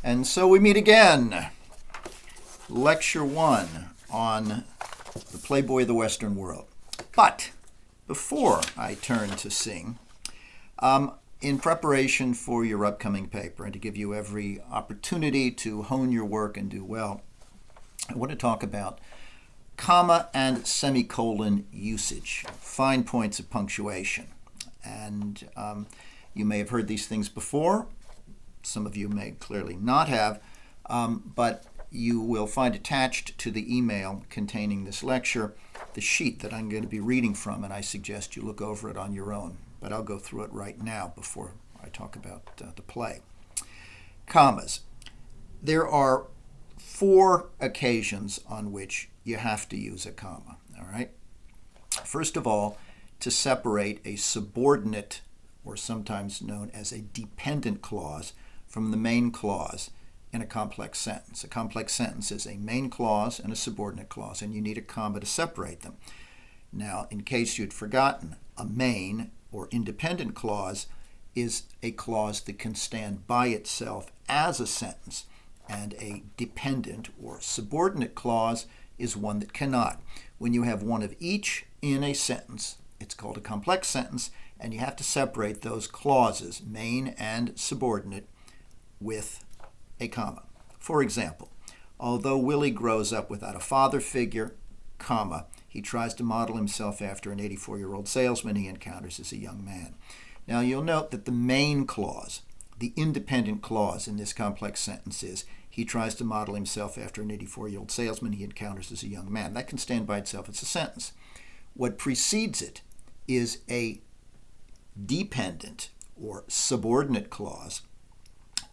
And so we meet again. Lecture 1 on the Playboy of the Western World. But before I turn to sing, in preparation for your upcoming paper and to give you every opportunity to hone your work and do well, I want to talk about comma and semicolon usage, fine points of punctuation. And you may have heard these things before. Some of you may clearly not have, but you will find attached to the email containing this lecture the sheet that I'm going to be reading from, and I suggest you look over it on your own. But I'll go through it right now before I talk about the play. Commas. There are 4 occasions on which you have to use a comma, all right? First of all, to separate a subordinate, or sometimes known as a dependent clause, from the main clause in a complex sentence. A complex sentence is a main clause and a subordinate clause, and you need a comma to separate them. Now, in case you'd forgotten, a main or independent clause is a clause that can stand by itself as a sentence, and a dependent or subordinate clause is one that cannot. When you have one of each in a sentence, it's called a complex sentence, and you have to separate those clauses, main and subordinate, with a comma. For example, although Willie grows up without a father figure, comma, he tries to model himself after an 84-year-old salesman he encounters as a young man. Now you'll note that the main clause, the independent clause in this complex sentence is, he tries to model himself after an 84-year-old salesman he encounters as a young man. That can stand by itself as a sentence. What precedes it is a dependent or subordinate clause,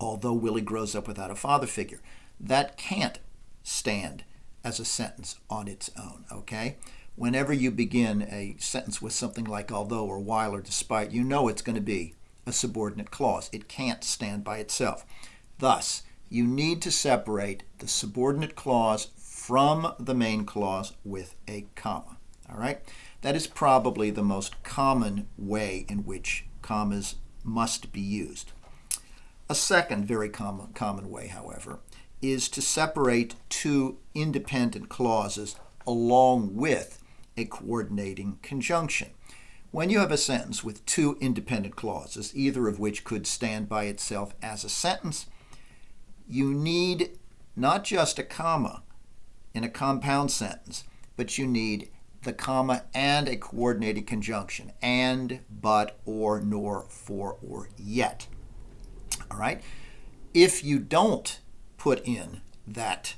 although Willie grows up without a father figure. That can't stand as a sentence on its own, okay? Whenever you begin a sentence with something like although or while or despite, you know it's going to be a subordinate clause. It can't stand by itself. Thus, you need to separate the subordinate clause from the main clause with a comma, all right? That is probably the most common way in which commas must be used. A second very common way, however, is to separate 2 independent clauses along with a coordinating conjunction. When you have a sentence with 2 independent clauses, either of which could stand by itself as a sentence, you need not just a comma in a compound sentence, but you need the comma and a coordinating conjunction, and, but, or, nor, for, or, yet. All right? If you don't put in that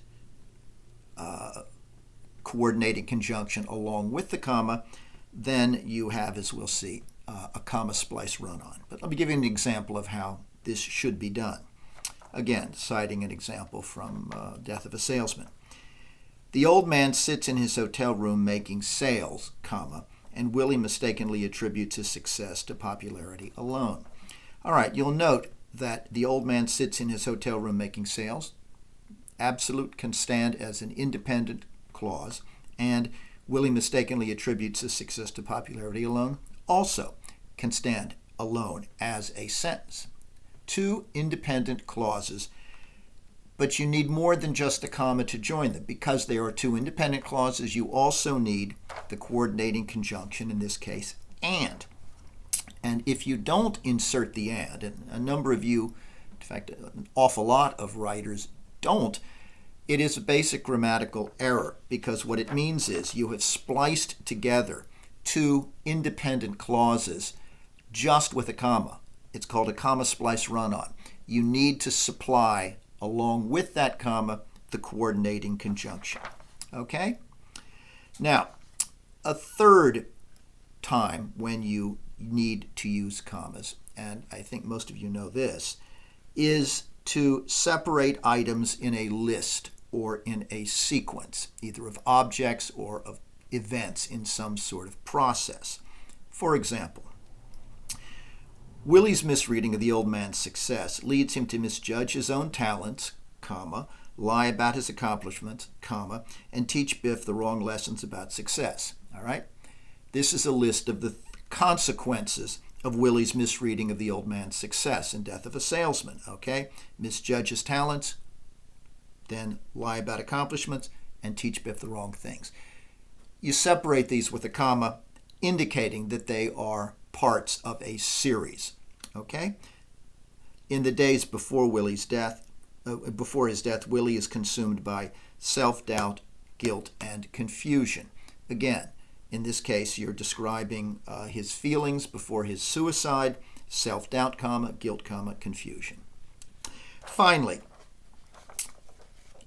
coordinating conjunction along with the comma, then you have, as we'll see, a comma splice run-on. But let me give you an example of how this should be done. Again, citing an example from Death of a Salesman. The old man sits in his hotel room making sales, comma, and Willie mistakenly attributes his success to popularity alone. All right, you'll note that the old man sits in his hotel room making sales. Absolute can stand as an independent clause, and Willie mistakenly attributes his success to popularity alone also can stand alone as a sentence. 2 independent clauses, but you need more than just a comma to join them. Because there are 2 independent clauses, you also need the coordinating conjunction, in this case, and. And if you don't insert the and a number of you, in fact, an awful lot of writers don't, it is a basic grammatical error, because what it means is you have spliced together 2 independent clauses just with a comma. It's called a comma splice run-on. You need to supply, along with that comma, the coordinating conjunction. Okay? Now, a third time when you need to use commas, and I think most of you know this, is to separate items in a list or in a sequence, either of objects or of events in some sort of process. For example, Willie's misreading of the old man's success leads him to misjudge his own talents, comma, lie about his accomplishments, comma, and teach Biff the wrong lessons about success. All right? This is a list of the consequences of Willie's misreading of the old man's success and death of a salesman, okay? Misjudge his talents, then lie about accomplishments, and teach Biff the wrong things. You separate these with a comma, indicating that they are parts of a series, okay? In the days before his death, Willie is consumed by self-doubt, guilt, and confusion. Again, in this case, you're describing his feelings before his suicide, self-doubt, comma, guilt, comma, confusion. Finally,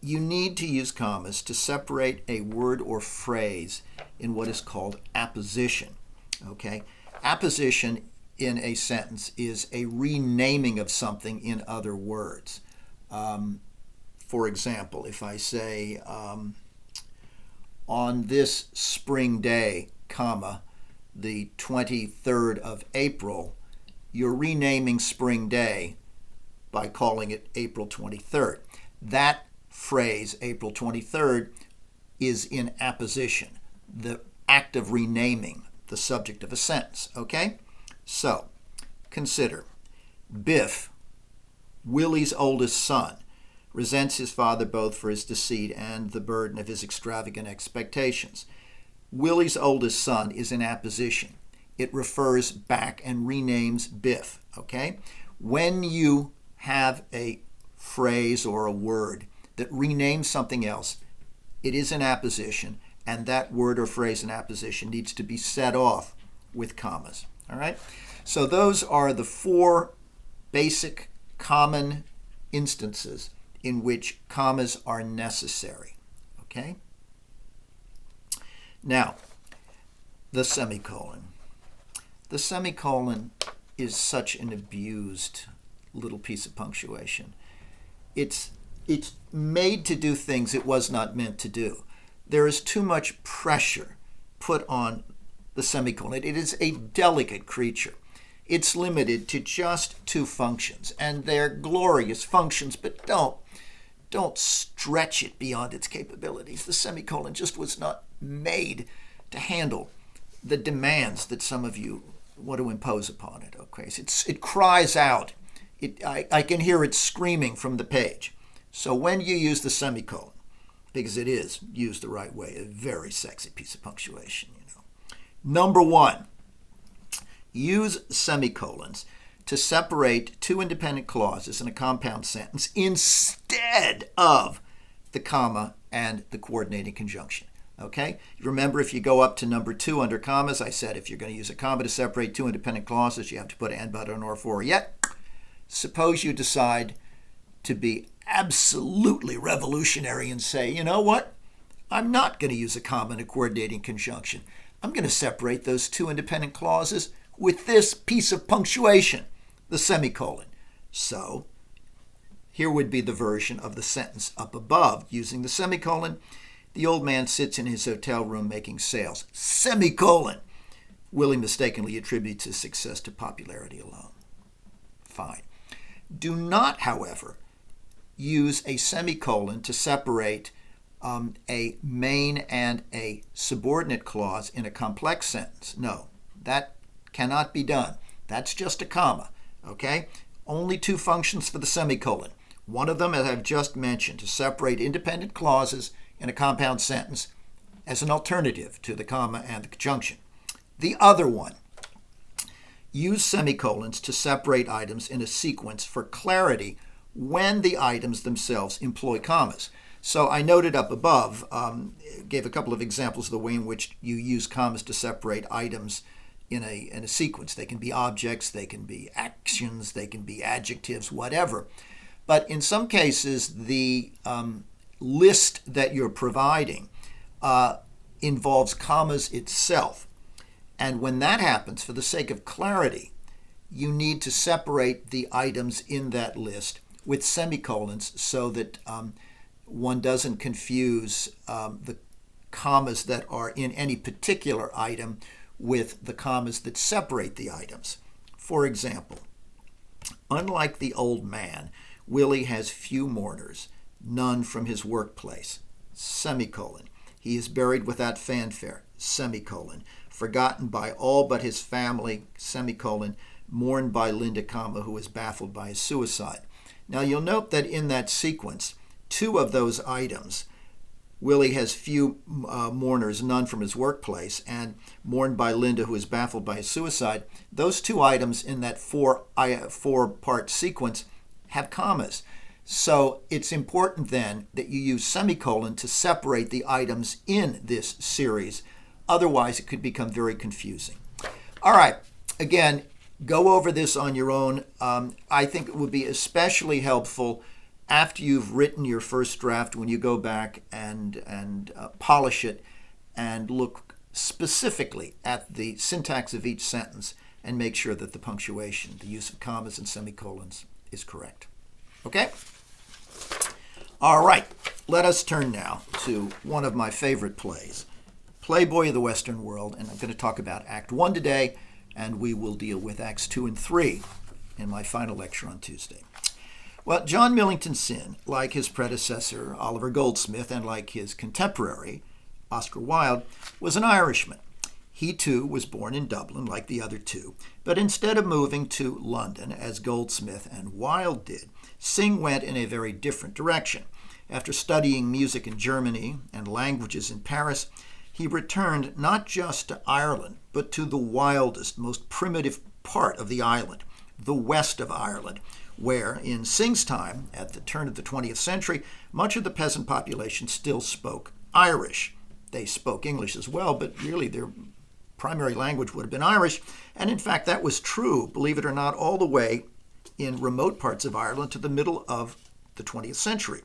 you need to use commas to separate a word or phrase in what is called apposition. Okay? Apposition in a sentence is a renaming of something in other words. For example, if I say, on this spring day, comma, the 23rd of April, you're renaming spring day by calling it April 23rd. That phrase, April 23rd, is in apposition, the act of renaming the subject of a sentence, okay? So, consider, Biff, Willie's oldest son, resents his father both for his deceit and the burden of his extravagant expectations. Willie's oldest son is in apposition. It refers back and renames Biff, okay? When you have a phrase or a word that renames something else, it is in apposition, and that word or phrase in apposition needs to be set off with commas, all right? So those are the four basic common instances in which commas are necessary, okay? Now, the semicolon. The semicolon is such an abused little piece of punctuation. It's made to do things it was not meant to do. There is too much pressure put on the semicolon. It is a delicate creature. It's limited to just two functions, and they're glorious functions, but don't stretch it beyond its capabilities. The semicolon just was not made to handle the demands that some of you want to impose upon it. Okay, so it cries out. I can hear it screaming from the page. So when you use the semicolon, because it is used the right way, a very sexy piece of punctuation, you know. Number one, use semicolons to separate two independent clauses in a compound sentence instead of the comma and the coordinating conjunction. Okay? Remember, if you go up to number 2 under commas, I said if you're going to use a comma to separate two independent clauses, you have to put and, but, and, or, for, yet. Suppose you decide to be absolutely revolutionary and say, you know what? I'm not going to use a comma and a coordinating conjunction. I'm going to separate those two independent clauses with this piece of punctuation, the semicolon. So, here would be the version of the sentence up above using the semicolon. The old man sits in his hotel room making sales. Semicolon. Willie mistakenly attributes his success to popularity alone. Fine. Do not, however, use a semicolon to separate a main and a subordinate clause in a complex sentence. No, that cannot be done. That's just a comma, okay? Only two functions for the semicolon. One of them, as I've just mentioned, to separate independent clauses in a compound sentence as an alternative to the comma and the conjunction. The other one, use semicolons to separate items in a sequence for clarity when the items themselves employ commas. So I noted up above, gave a couple of examples of the way in which you use commas to separate items in a sequence. They can be objects, they can be actions, they can be adjectives, whatever. But in some cases, the list that you're providing involves commas itself. And when that happens, for the sake of clarity, you need to separate the items in that list with semicolons so that one doesn't confuse the commas that are in any particular item with the commas that separate the items. For example, unlike the old man, Willie has few mourners, none from his workplace, semicolon. He is buried without fanfare, semicolon. Forgotten by all but his family, semicolon. mourned by Linda, who is baffled by his suicide. Now you'll note that in that sequence, two of those items, Willie has few mourners, none from his workplace, and mourned by Linda, who is baffled by his suicide, those two items in that four-part sequence have commas. So it's important then that you use semicolon to separate the items in this series. Otherwise, it could become very confusing. All right, again, go over this on your own. I think it would be especially helpful after you've written your first draft, when you go back and polish it and look specifically at the syntax of each sentence and make sure that the punctuation, the use of commas and semicolons, is correct. Okay? All right, let us turn now to one of my favorite plays, Playboy of the Western World, and I'm going to talk about Act 1 today, and we will deal with Acts 2 and 3 in my final lecture on Tuesday. Well, John Millington Synge, like his predecessor, Oliver Goldsmith, and like his contemporary, Oscar Wilde, was an Irishman. He, too, was born in Dublin, like the other two, but instead of moving to London, as Goldsmith and Wilde did, Synge went in a very different direction. After studying music in Germany and languages in Paris, he returned not just to Ireland, but to the wildest, most primitive part of the island, the west of Ireland, where, in Synge's time, at the turn of the 20th century, much of the peasant population still spoke Irish. They spoke English as well, but really their primary language would have been Irish. And in fact, that was true, believe it or not, all the way in remote parts of Ireland to the middle of the 20th century.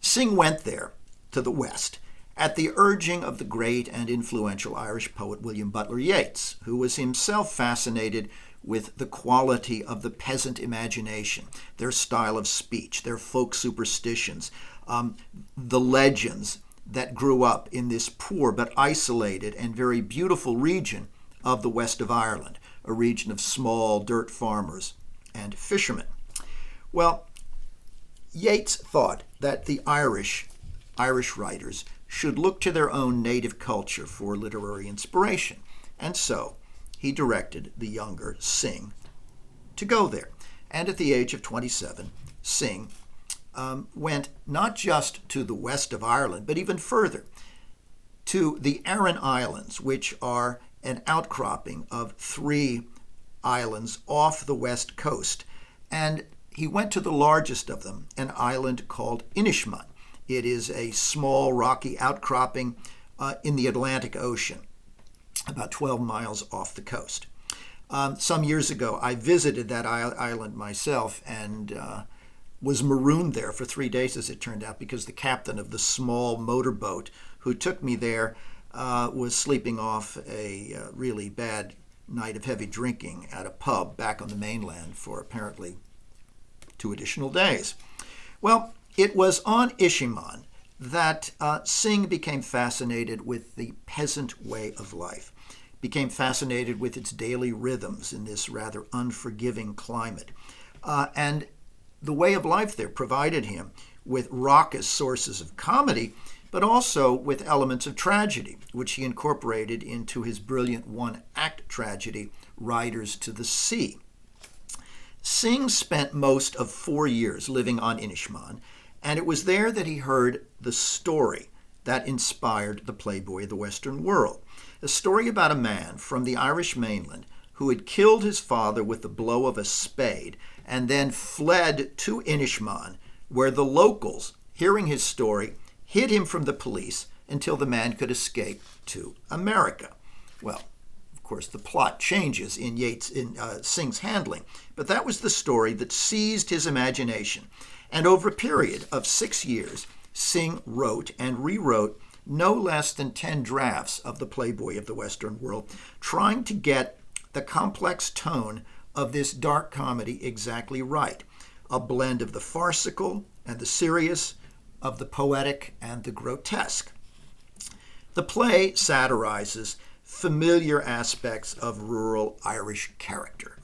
Synge went there, to the west, at the urging of the great and influential Irish poet William Butler Yeats, who was himself fascinated with the quality of the peasant imagination, their style of speech, their folk superstitions, the legends that grew up in this poor but isolated and very beautiful region of the west of Ireland, a region of small dirt farmers and fishermen. Well, Yeats thought that the Irish writers should look to their own native culture for literary inspiration, and so he directed the younger Synge to go there. And at the age of 27, Synge went not just to the west of Ireland, but even further, to the Aran Islands, which are an outcropping of 3 islands off the west coast. And he went to the largest of them, an island called Inishmaan. It is a small rocky outcropping in the Atlantic Ocean, about 12 miles off the coast. Some years ago, I visited that island myself and was marooned there for 3 days, as it turned out, because the captain of the small motorboat who took me there was sleeping off a really bad night of heavy drinking at a pub back on the mainland for apparently 2 additional days. Well, it was on Inishmaan that Synge became fascinated with the peasant way of life, became fascinated with its daily rhythms in this rather unforgiving climate. And the way of life there provided him with raucous sources of comedy, but also with elements of tragedy, which he incorporated into his brilliant one-act tragedy, Riders to the Sea. Synge spent most of 4 years living on Inishmaan, and it was there that he heard the story that inspired the Playboy of the Western World, a story about a man from the Irish mainland who had killed his father with the blow of a spade and then fled to Inishmaan, where the locals, hearing his story, hid him from the police until the man could escape to America. Well, of course, the plot changes in Synge's handling, but that was the story that seized his imagination. And over a period of 6 years, Synge wrote and rewrote no less than 10 drafts of the Playboy of the Western World, trying to get the complex tone of this dark comedy exactly right, a blend of the farcical and the serious, of the poetic and the grotesque. The play satirizes familiar aspects of rural Irish character,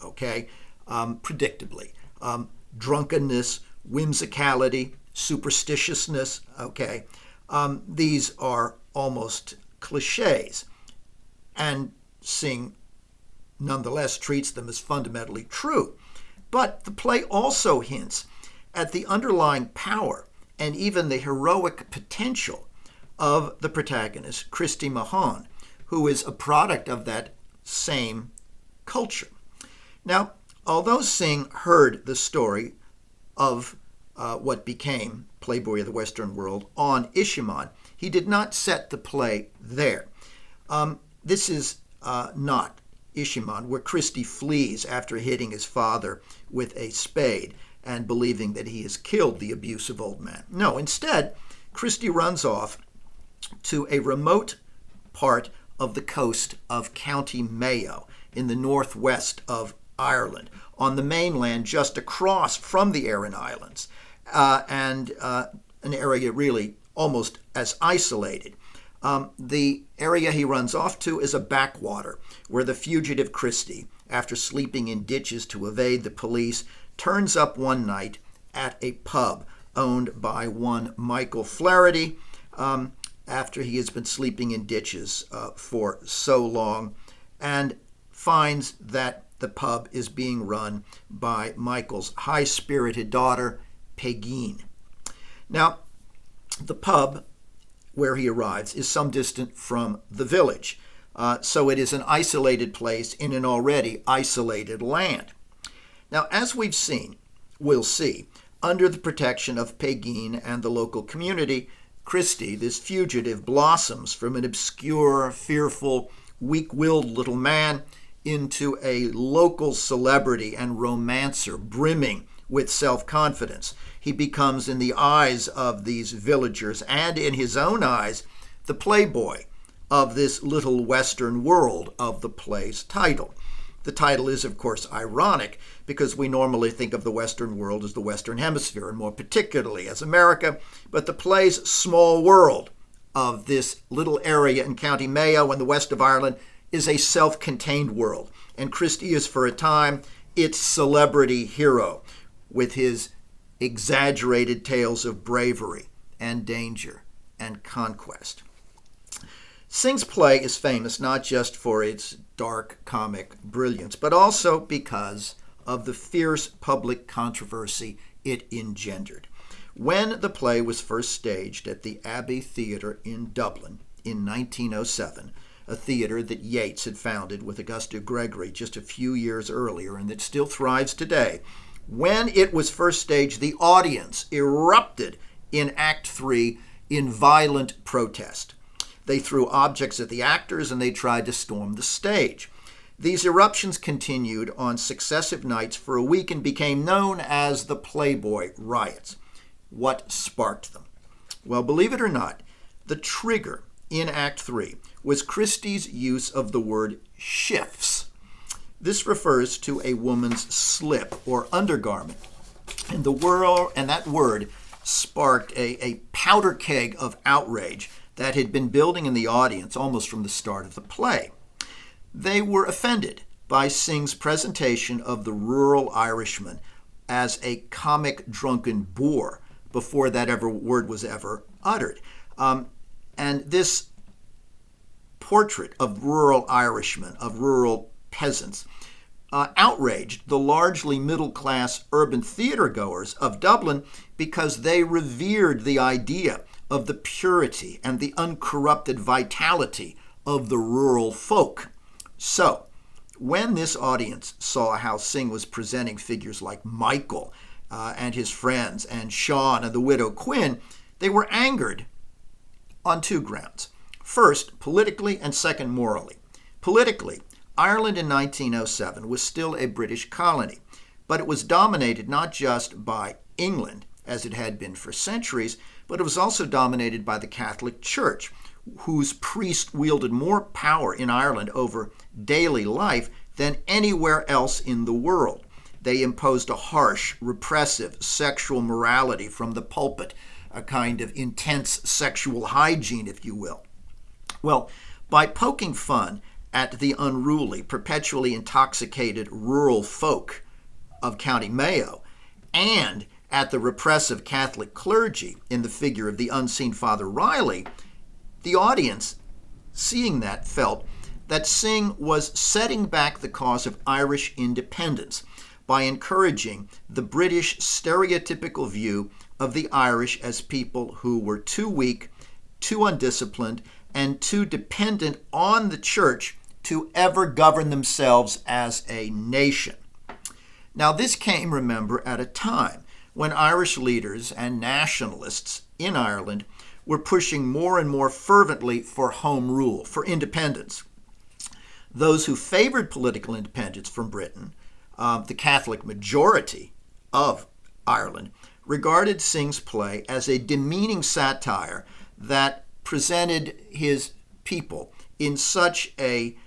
predictably. Drunkenness, whimsicality, superstitiousness, these are almost cliches. And Synge nonetheless treats them as fundamentally true. But the play also hints at the underlying power and even the heroic potential of the protagonist, Christy Mahon, who is a product of that same culture. Now, although Synge heard the story of what became Playboy of the Western World on Ishannon, he did not set the play there. This is not Ishannon, where Christy flees after hitting his father with a spade and believing that he has killed the abusive old man. No, instead, Christy runs off to a remote part of the coast of County Mayo in the northwest of Ireland, on the mainland just across from the Aran Islands, and an area really almost as isolated. The area he runs off to is a backwater where the fugitive Christy, after sleeping in ditches to evade the police, turns up one night at a pub owned by one Michael Flaherty, after he has been sleeping in ditches for so long, and finds that the pub is being run by Michael's high-spirited daughter, Pegeen. Now, the pub where he arrives is some distance from the village, so it is an isolated place in an already isolated land. Now, as we'll see, under the protection of Pegeen and the local community, Christy, this fugitive, blossoms from an obscure, fearful, weak-willed little man into a local celebrity and romancer brimming with self-confidence. He becomes, in the eyes of these villagers and in his own eyes, the playboy of this little Western world of the play's title. The title is, of course, ironic because we normally think of the Western world as the Western Hemisphere, and more particularly as America, but the play's small world of this little area in County Mayo and the west of Ireland is a self-contained world, and Christy is, for a time, its celebrity hero, with his exaggerated tales of bravery and danger and conquest. Synge's play is famous not just for its dark comic brilliance, but also because of the fierce public controversy it engendered. When the play was first staged at the Abbey Theatre in Dublin in 1907, a theater that Yeats had founded with Augusta Gregory just a few years earlier and that still thrives today, when it was first staged, the audience erupted in Act 3 in violent protest. They threw objects at the actors and they tried to storm the stage. These eruptions continued on successive nights for a week and became known as the Playboy riots. What sparked them? Well, believe it or not, the trigger in Act 3 was Christie's use of the word shifts. This refers to a woman's slip or undergarment. And that word sparked a powder keg of outrage that had been building in the audience almost from the start of the play. They were offended by Synge's presentation of the rural Irishman as a comic drunken boor before that word was ever uttered. And this portrait of rural Irishmen, of rural peasants, outraged the largely middle-class urban theater-goers of Dublin because they revered the idea of the purity and the uncorrupted vitality of the rural folk. So, when this audience saw how Synge was presenting figures like Michael and his friends and Sean and the widow Quinn, they were angered on two grounds. First, politically, and second, morally. Politically, Ireland in 1907 was still a British colony, but it was dominated not just by England, as it had been for centuries, but it was also dominated by the Catholic Church, whose priests wielded more power in Ireland over daily life than anywhere else in the world. They imposed a harsh, repressive sexual morality from the pulpit, a kind of intense sexual hygiene, if you will. Well, by poking fun at the unruly, perpetually intoxicated rural folk of County Mayo, and at the repressive Catholic clergy in the figure of the unseen Father Riley, the audience, seeing that, felt that Synge was setting back the cause of Irish independence by encouraging the British stereotypical view of the Irish as people who were too weak, too undisciplined, and too dependent on the church to ever govern themselves as a nation. Now, this came, remember, at a time when Irish leaders and nationalists in Ireland were pushing more and more fervently for home rule, for independence. Those who favored political independence from Britain, the Catholic majority of Ireland, regarded Synge's play as a demeaning satire that presented his people in such a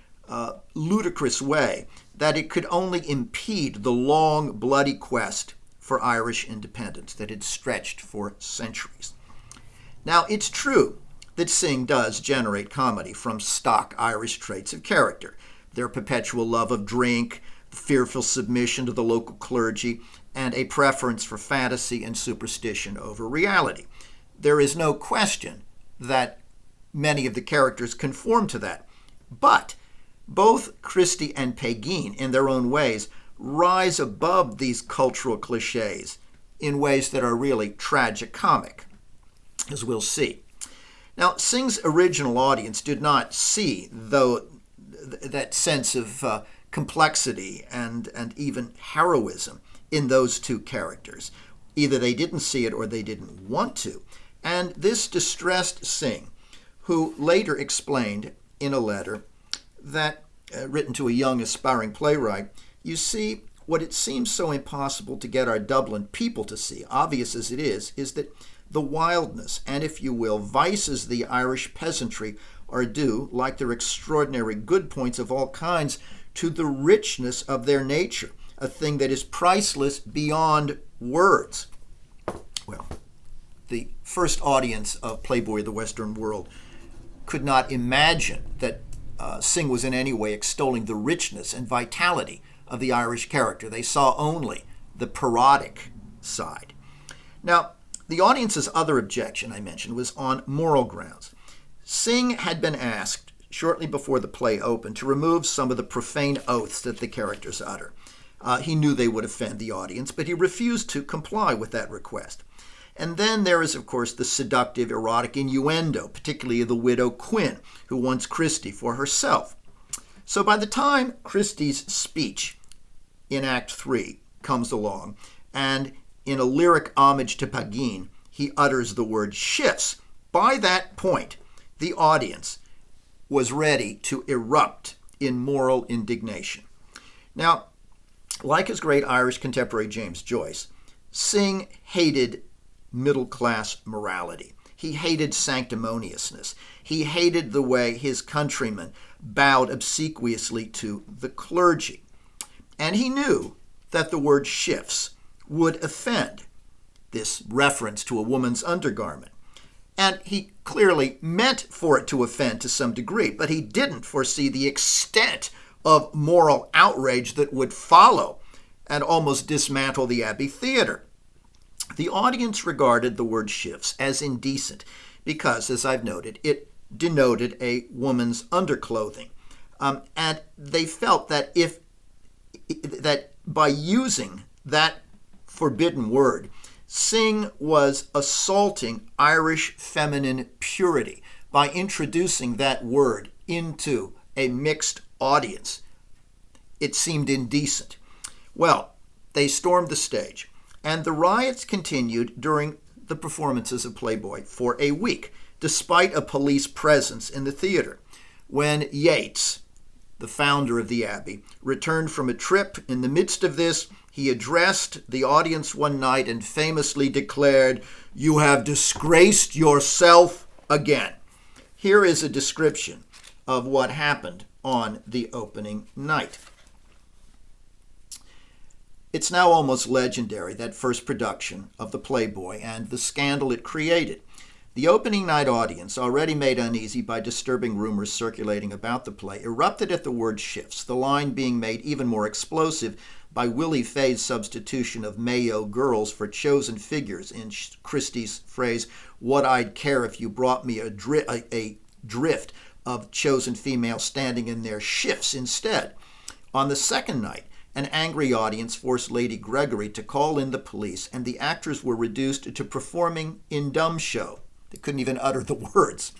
ludicrous way that it could only impede the long, bloody quest for Irish independence that had stretched for centuries. Now, it's true that Synge does generate comedy from stock Irish traits of character, their perpetual love of drink, fearful submission to the local clergy, and a preference for fantasy and superstition over reality. There is no question that many of the characters conform to that. But both Christie and Pegeen, in their own ways, rise above these cultural cliches in ways that are really tragicomic, as we'll see. Now, Synge's original audience did not see, though, that sense of complexity and even heroism in those two characters. Either they didn't see it or they didn't want to. And this distressed Synge, who later explained in a letter that, written to a young aspiring playwright, you see, what it seems so impossible to get our Dublin people to see, obvious as it is that the wildness and, if you will, vices of the Irish peasantry are due, like their extraordinary good points of all kinds, to the richness of their nature, a thing that is priceless beyond words. Well, the first audience of Playboy of the Western World could not imagine that Synge was in any way extolling the richness and vitality of the Irish character. They saw only the parodic side. Now, the audience's other objection I mentioned was on moral grounds. Synge had been asked shortly before the play opened to remove some of the profane oaths that the characters utter. He knew they would offend the audience, but he refused to comply with that request. And then there is, of course, the seductive, erotic innuendo, particularly of the widow Quinn, who wants Christie for herself. So by the time Christie's speech in Act 3 comes along, and in a lyric homage to Pegeen, he utters the word shifts, by that point, the audience was ready to erupt in moral indignation. Now, like his great Irish contemporary James Joyce, Synge hated middle-class morality. He hated sanctimoniousness. He hated the way his countrymen bowed obsequiously to the clergy. And he knew that the word shifts would offend, this reference to a woman's undergarment. And he clearly meant for it to offend to some degree, but he didn't foresee the extent of moral outrage that would follow and almost dismantle the Abbey Theatre. The audience regarded the word shifts as indecent because, as I've noted, it denoted a woman's underclothing. And they felt that that by using that forbidden word, Synge was assaulting Irish feminine purity by introducing that word into a mixed audience. It seemed indecent. Well, they stormed the stage, and the riots continued during the performances of Playboy for a week, despite a police presence in the theater. When Yeats, the founder of the Abbey, returned from a trip, in the midst of this, he addressed the audience one night and famously declared, "You have disgraced yourself again." Here is a description of what happened on the opening night. It's now almost legendary, that first production of the Playboy and the scandal it created. The opening night audience, already made uneasy by disturbing rumors circulating about the play, erupted at the word shifts, the line being made even more explosive by Willie Fay's substitution of Mayo girls for chosen figures in Christie's phrase, "What I'd care if you brought me a drift, of chosen females standing in their shifts instead. On the second night, an angry audience forced Lady Gregory to call in the police, and the actors were reduced to performing in dumb show. They couldn't even utter the words.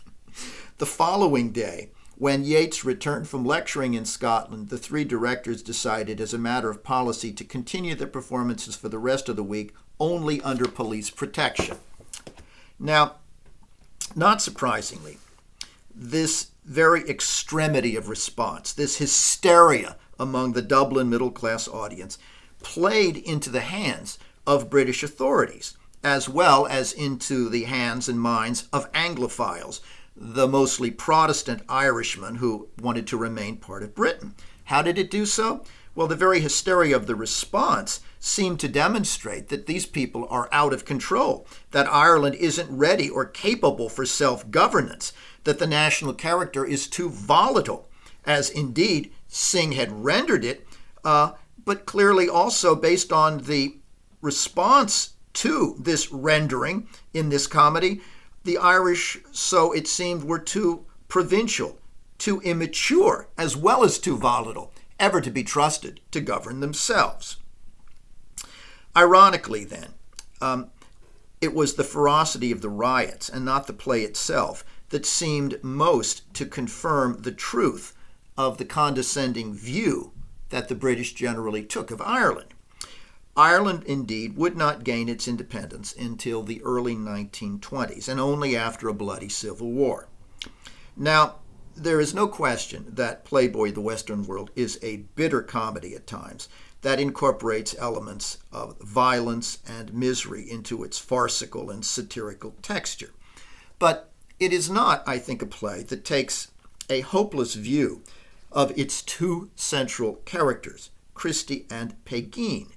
The following day, when Yeats returned from lecturing in Scotland, the three directors decided, as a matter of policy, to continue their performances for the rest of the week only under police protection. Now, not surprisingly, this very extremity of response, this hysteria among the Dublin middle-class audience, played into the hands of British authorities, as well as into the hands and minds of Anglophiles, the mostly Protestant Irishmen who wanted to remain part of Britain. How did it do so? Well, the very hysteria of the response seemed to demonstrate that these people are out of control, that Ireland isn't ready or capable for self-governance, that the national character is too volatile, as indeed Synge had rendered it, but clearly also based on the response to this rendering in this comedy, the Irish, so it seemed, were too provincial, too immature, as well as too volatile, ever to be trusted to govern themselves. Ironically, then, it was the ferocity of the riots and not the play itself that seemed most to confirm the truth of the condescending view that the British generally took of Ireland. Ireland, indeed, would not gain its independence until the early 1920s, and only after a bloody civil war. Now, there is no question that Playboy, the Western World is a bitter comedy at times that incorporates elements of violence and misery into its farcical and satirical texture. But it is not, I think, a play that takes a hopeless view of its two central characters, Christy and Pegeen,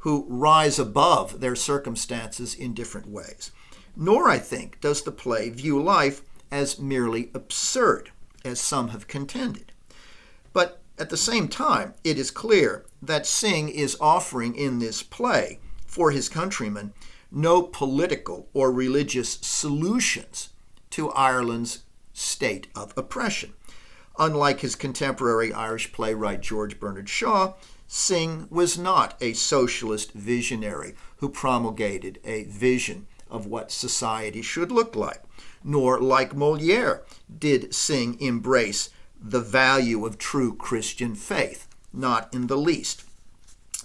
who rise above their circumstances in different ways. Nor, I think, does the play view life as merely absurd, as some have contended. But at the same time, it is clear that Synge is offering in this play, for his countrymen, no political or religious solutions to Ireland's state of oppression. Unlike his contemporary Irish playwright George Bernard Shaw, Synge was not a socialist visionary who promulgated a vision of what society should look like, nor, like Molière, did Synge embrace the value of true Christian faith, not in the least.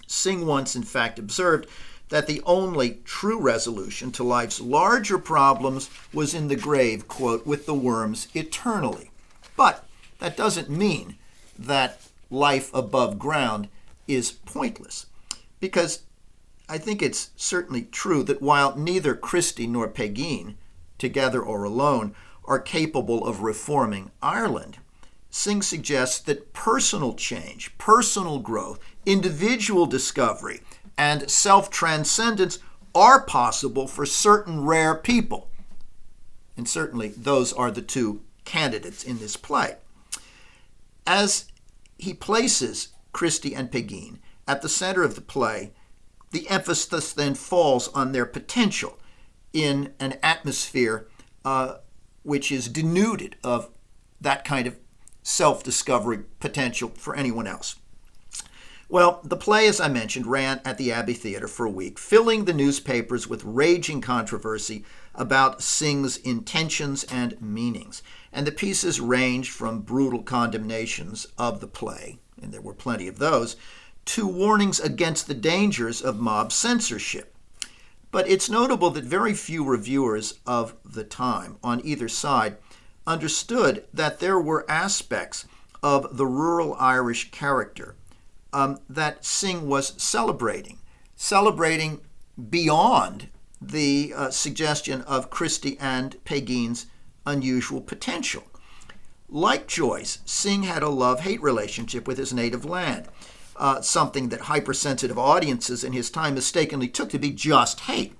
Synge once, in fact, observed that the only true resolution to life's larger problems was in the grave, quote, with the worms eternally. But that doesn't mean that life above ground is pointless, because I think it's certainly true that while neither Christy nor Pegeen, together or alone, are capable of reforming Ireland, Synge suggests that personal change, personal growth, individual discovery, and self-transcendence are possible for certain rare people. And certainly those are the two candidates in this play. As he places Christy and Pegeen at the center of the play, the emphasis then falls on their potential in an atmosphere which is denuded of that kind of self-discovery potential for anyone else. Well, the play, as I mentioned, ran at the Abbey Theatre for a week, filling the newspapers with raging controversy about Synge's intentions and meanings. And the pieces ranged from brutal condemnations of the play, and there were plenty of those, to warnings against the dangers of mob censorship. But it's notable that very few reviewers of the time on either side understood that there were aspects of the rural Irish character that Synge was celebrating beyond the suggestion of Christy and Pegeen's unusual potential. Like Joyce, Synge had a love-hate relationship with his native land, something that hypersensitive audiences in his time mistakenly took to be just hate.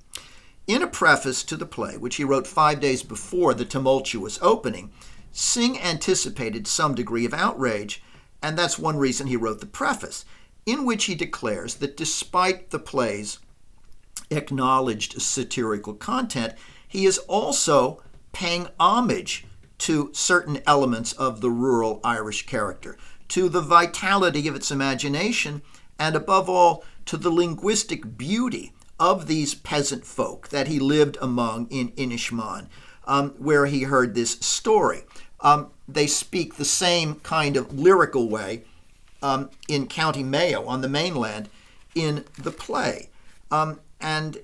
In a preface to the play, which he wrote 5 days before the tumultuous opening, Synge anticipated some degree of outrage, and that's one reason he wrote the preface, in which he declares that despite the play's acknowledged satirical content, he is also paying homage to certain elements of the rural Irish character, to the vitality of its imagination, and above all, to the linguistic beauty of these peasant folk that he lived among in Inishmaan, where he heard this story. They speak the same kind of lyrical way in County Mayo on the mainland in the play. And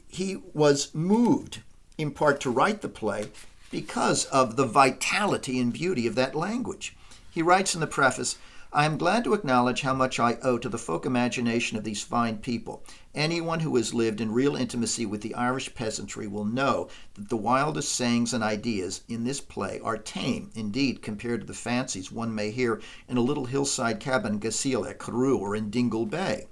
he was moved in part to write the play because of the vitality and beauty of that language. He writes in the preface, "I am glad to acknowledge how much I owe to the folk imagination of these fine people. Anyone who has lived in real intimacy with the Irish peasantry will know that the wildest sayings and ideas in this play are tame, indeed, compared to the fancies one may hear in a little hillside cabin in Ghasil at Carew or in Dingle Bay."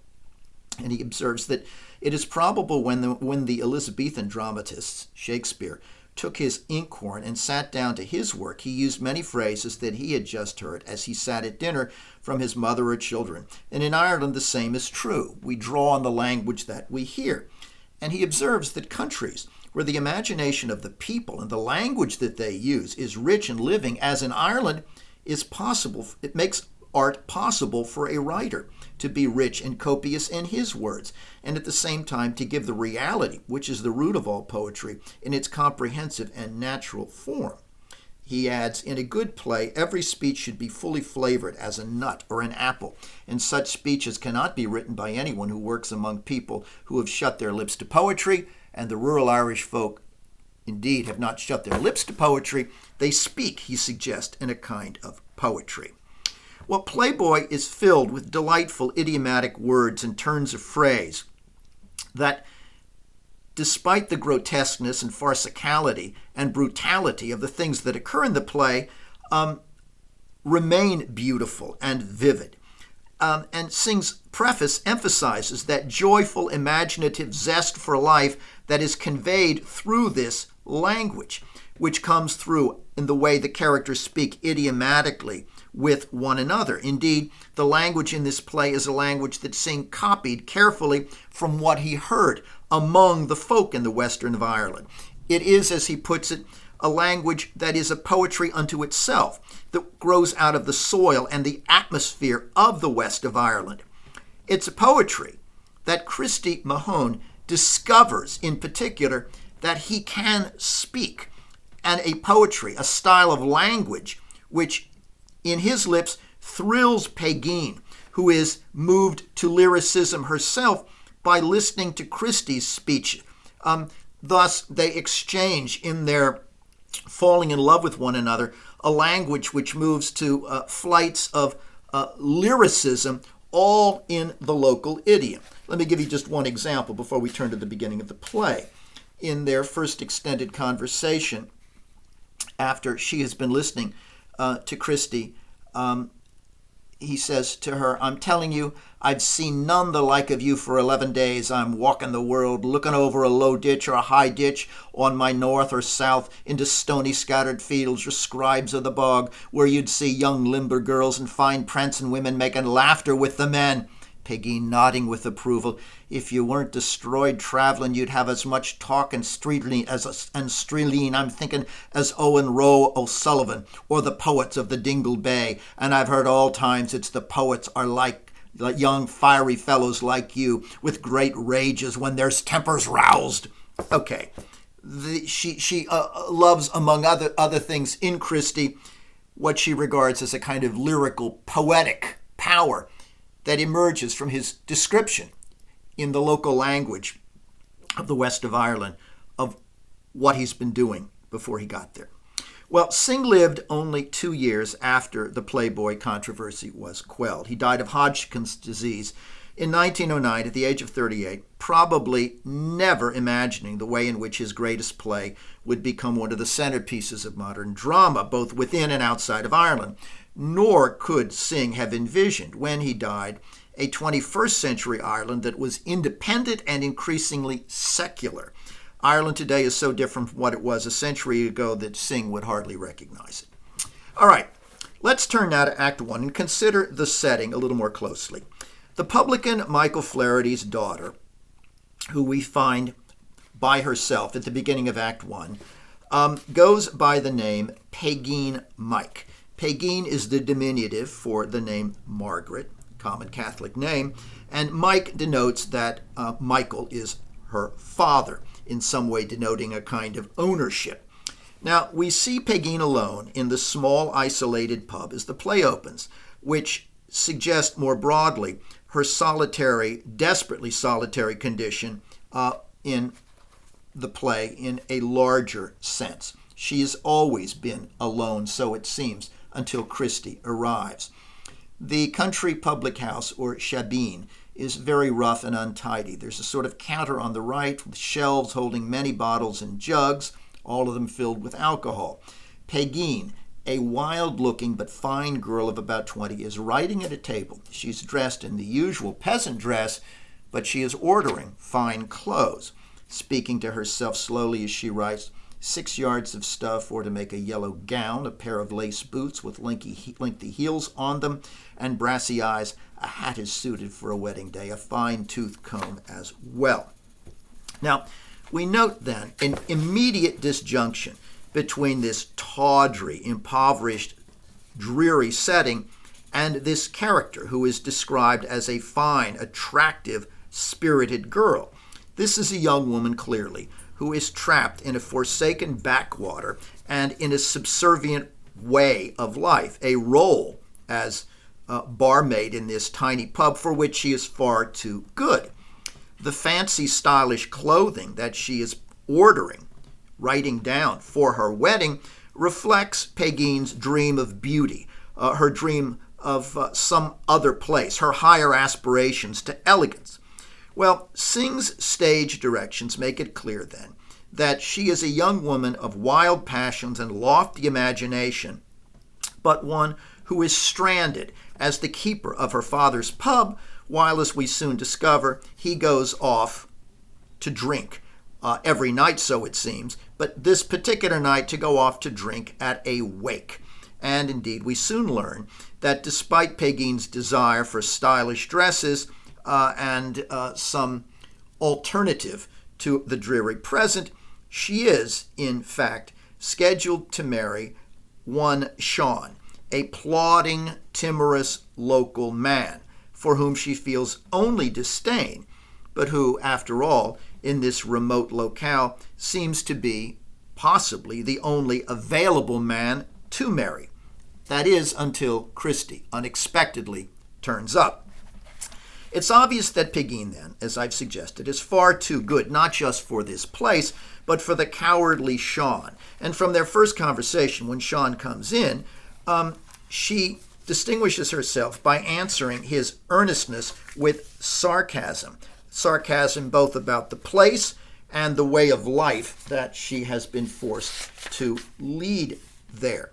And he observes that it is probable when the Elizabethan dramatists, Shakespeare, took his inkhorn and sat down to his work, he used many phrases that he had just heard as he sat at dinner from his mother or children. And in Ireland the same is true. We draw on the language that we hear. And he observes that countries where the imagination of the people and the language that they use is rich and living, as in Ireland, is possible. It makes art possible for a writer to be rich and copious in his words, and at the same time to give the reality, which is the root of all poetry, in its comprehensive and natural form. He adds, in a good play, every speech should be fully flavored as a nut or an apple, and such speeches cannot be written by anyone who works among people who have shut their lips to poetry, and the rural Irish folk indeed have not shut their lips to poetry. They speak, he suggests, in a kind of poetry. Well, Playboy is filled with delightful idiomatic words and turns of phrase that, despite the grotesqueness and farcicality and brutality of the things that occur in the play, remain beautiful and vivid. And Synge's preface emphasizes that joyful, imaginative zest for life that is conveyed through this language, which comes through in the way the characters speak idiomatically with one another. Indeed, the language in this play is a language that Synge copied carefully from what he heard among the folk in the western of Ireland. It is, as he puts it, a language that is a poetry unto itself, that grows out of the soil and the atmosphere of the west of Ireland. It's a poetry that Christy Mahone discovers in particular that he can speak, and a poetry, a style of language, which in his lips thrills Pegeen, who is moved to lyricism herself by listening to Christie's speech. Thus, they exchange in their falling in love with one another a language which moves to flights of lyricism, all in the local idiom. Let me give you just one example before we turn to the beginning of the play. In their first extended conversation, after she has been listening to Christy, he says to her, "I'm telling you, I've seen none the like of you for 11 days. I'm walking the world, looking over a low ditch or a high ditch on my north or south into stony scattered fields or scribes of the bog, where you'd see young limber girls and fine prancing women making laughter with the men." Peggy nodding with approval. "If you weren't destroyed traveling, you'd have as much talk and streetleen I'm thinking, as Owen Roe O'Sullivan or the poets of the Dingle Bay. And I've heard all times it's the poets are like young fiery fellows like you, with great rages when there's tempers roused." Okay, she loves, among other things in Christy, what she regards as a kind of lyrical, poetic power that emerges from his description in the local language of the west of Ireland of what he's been doing before he got there. Well, Synge lived only 2 years after the Playboy controversy was quelled. He died of Hodgkin's disease in 1909 at the age of 38, probably never imagining the way in which his greatest play would become one of the centerpieces of modern drama, both within and outside of Ireland. Nor could Synge have envisioned, when he died, a 21st century Ireland that was independent and increasingly secular. Ireland today is so different from what it was a century ago that Synge would hardly recognize it. All right, let's turn now to Act 1 and consider the setting a little more closely. The publican Michael Flaherty's daughter, who we find by herself at the beginning of Act 1, goes by the name Pegeen Mike. Pegeen is the diminutive for the name Margaret, common Catholic name, and Mike denotes that Michael is her father, in some way denoting a kind of ownership. Now, we see Pegeen alone in the small, isolated pub as the play opens, which suggests more broadly her solitary, desperately solitary condition in the play in a larger sense. She has always been alone, so it seems, until Christie arrives. The country public house, or shabine, is very rough and untidy. There's a sort of counter on the right with shelves holding many bottles and jugs, all of them filled with alcohol. Pegeen, a wild-looking but fine girl of about 20, is writing at a table. She's dressed in the usual peasant dress, but she is ordering fine clothes, speaking to herself slowly as she writes, 6 yards of stuff or to make a yellow gown, a pair of lace boots with lengthy heels on them, and brassy eyes. A hat is suited for a wedding day, a fine tooth comb as well. Now, we note then an immediate disjunction between this tawdry, impoverished, dreary setting and this character who is described as a fine, attractive, spirited girl. This is a young woman, clearly, who is trapped in a forsaken backwater and in a subservient way of life, a role as barmaid in this tiny pub for which she is far too good. The fancy, stylish clothing that she is ordering, writing down for her wedding, reflects Pegeen's dream of beauty, her dream of some other place, her higher aspirations to elegance. Well, Synge's stage directions make it clear then that she is a young woman of wild passions and lofty imagination, but one who is stranded as the keeper of her father's pub, while, as we soon discover, he goes off to drink every night, so it seems, but this particular night to go off to drink at a wake. And indeed, we soon learn that despite Pegeen's desire for stylish dresses and some alternative to the dreary present, she is, in fact, scheduled to marry one Sean, a plodding, timorous local man for whom she feels only disdain, but who, after all, in this remote locale, seems to be possibly the only available man to marry. That is, until Christie unexpectedly turns up. It's obvious that Pegeen, then, as I've suggested, is far too good, not just for this place, but for the cowardly Sean. And from their first conversation, when Sean comes in, she distinguishes herself by answering his earnestness with sarcasm. Sarcasm both about the place and the way of life that she has been forced to lead there.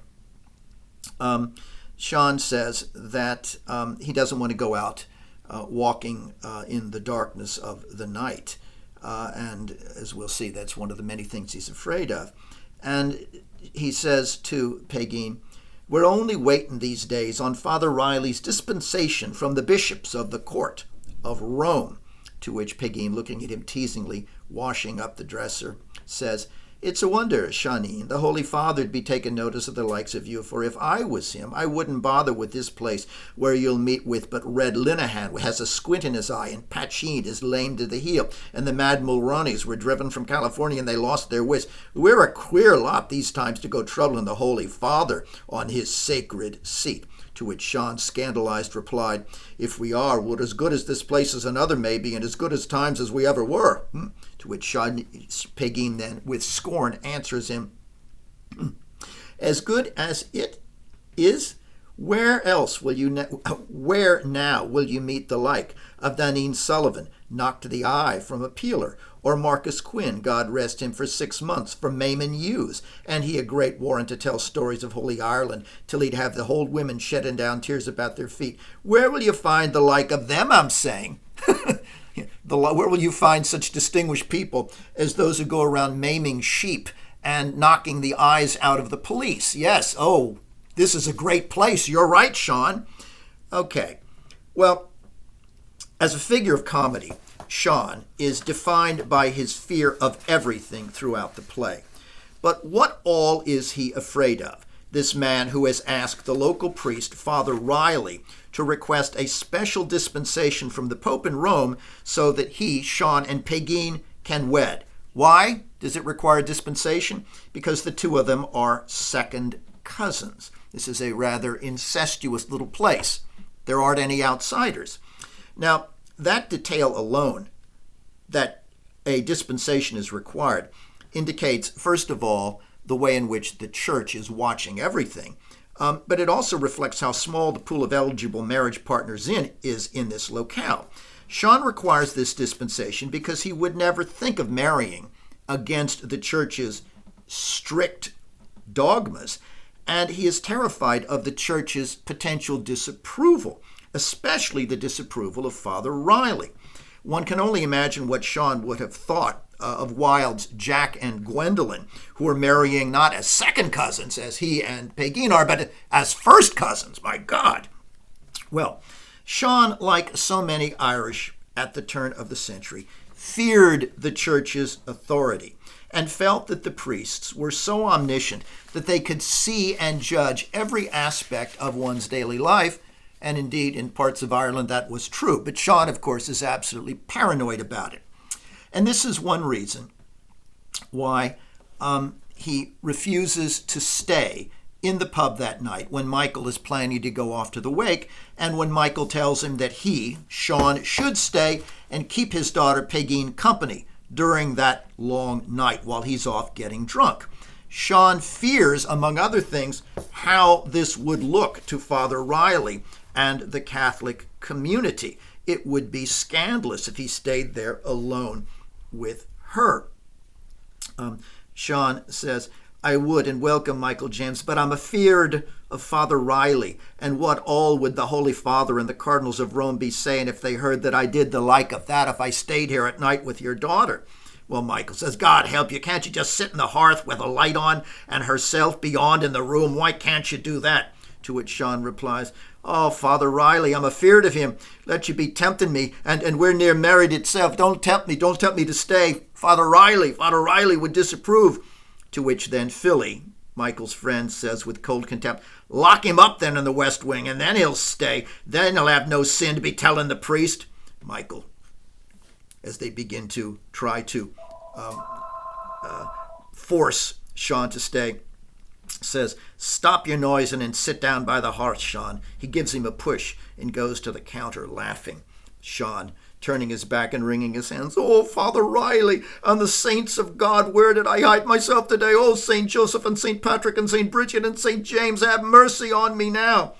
Sean says that he doesn't want to go out walking in the darkness of the night. And as we'll see, that's one of the many things he's afraid of. And he says to Pegeen, "We're only waiting these days on Father Riley's dispensation from the bishops of the court of Rome," to which Pegeen, looking at him teasingly, washing up the dresser, says, "It's a wonder, Shahneen, the Holy Father'd be taking notice of the likes of you, for if I was him, I wouldn't bother with this place where you'll meet with but Red Linehan, who has a squint in his eye, and Patcheen is lame to the heel, and the Mad Mulroneys were driven from California and they lost their wits. We're a queer lot these times to go troubling the Holy Father on his sacred seat." To which Sean, scandalized, replied, "If we are, we're as good as this place as another may be, and as good as times as we ever were." To which Pegeen then, with scorn, answers him, "As good as it is? Where now will you meet the like of Daneen Sullivan, knocked to the eye from a peeler, or Marcus Quinn, God rest him, for 6 months from Maimon Hughes, and he a great warrant to tell stories of Holy Ireland, till he'd have the whole women shedding down tears about their feet? Where will you find the like of them, I'm saying?" Where will you find such distinguished people as those who go around maiming sheep and knocking the eyes out of the police? Yes, oh, this is a great place. You're right, Sean. Okay, well, as a figure of comedy, Sean is defined by his fear of everything throughout the play. But what all is he afraid of? This man who has asked the local priest, Father Riley, to request a special dispensation from the Pope in Rome so that he, Sean, and Pegeen can wed. Why does it require dispensation? Because the two of them are second cousins. This is a rather incestuous little place. There aren't any outsiders. Now, that detail alone, that a dispensation is required, indicates, first of all, the way in which the church is watching everything. But it also reflects how small the pool of eligible marriage partners is in this locale. Sean requires this dispensation because he would never think of marrying against the church's strict dogmas, and he is terrified of the church's potential disapproval, especially the disapproval of Father Riley. One can only imagine what Sean would have thought of Wilde's Jack and Gwendolyn, who are marrying not as second cousins, as he and Pegeen are, but as first cousins. My God. Well, Sean, like so many Irish at the turn of the century, feared the church's authority and felt that the priests were so omniscient that they could see and judge every aspect of one's daily life. And indeed, in parts of Ireland, that was true. But Sean, of course, is absolutely paranoid about it. And this is one reason why he refuses to stay in the pub that night when Michael is planning to go off to the wake, and when Michael tells him that he, Sean, should stay and keep his daughter Pegeen company during that long night while he's off getting drunk. Sean fears, among other things, how this would look to Father Riley and the Catholic community. It would be scandalous if he stayed there alone with her. Sean says, I would and welcome Michael James, but I'm afeard of Father Riley, and what all would the Holy Father and the Cardinals of Rome be saying if they heard that I did the like of that if I stayed here at night with your daughter? Well, Michael says, God help you, can't you just sit in the hearth with a light on and herself beyond in the room? Why can't you do that? To which Sean replies, oh, Father Riley, I'm afeard of him. Let you be tempting me, and we're near married itself. Don't tempt me to stay. Father Riley would disapprove. To which then Philly, Michael's friend, says with cold contempt, lock him up then in the West Wing, and then he'll stay. Then he'll have no sin to be telling the priest. Michael, as they begin to try to force Sean to stay, says, stop your noising and sit down by the hearth, Sean. He gives him a push and goes to the counter laughing. Sean, turning his back and wringing his hands, oh, Father Riley, and the saints of God, where did I hide myself today? Oh, St. Joseph and St. Patrick and St. Bridget and St. James, have mercy on me now.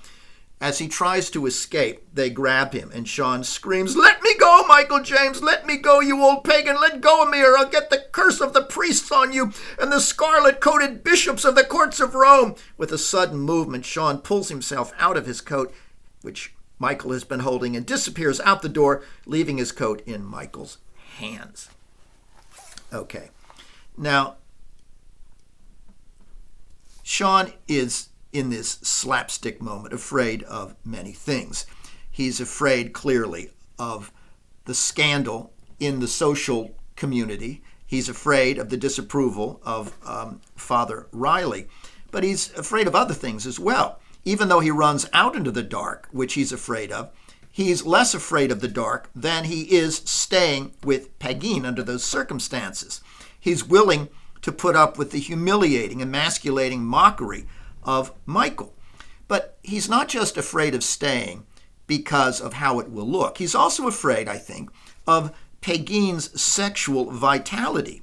As he tries to escape, they grab him, and Sean screams, let me go, Michael James, let me go, you old pagan, let go of me, or I'll get the curse of the priests on you and the scarlet-coated bishops of the courts of Rome. With a sudden movement, Sean pulls himself out of his coat, which Michael has been holding, and disappears out the door, leaving his coat in Michael's hands. Okay. Now, Sean is, in this slapstick moment, afraid of many things. He's afraid, clearly, of the scandal in the social community. He's afraid of the disapproval of Father Riley. But he's afraid of other things as well. Even though he runs out into the dark, which he's afraid of, he's less afraid of the dark than he is staying with Pegeen under those circumstances. He's willing to put up with the humiliating, emasculating mockery of Michael. But he's not just afraid of staying because of how it will look. He's also afraid, I think, of Pegeen's sexual vitality.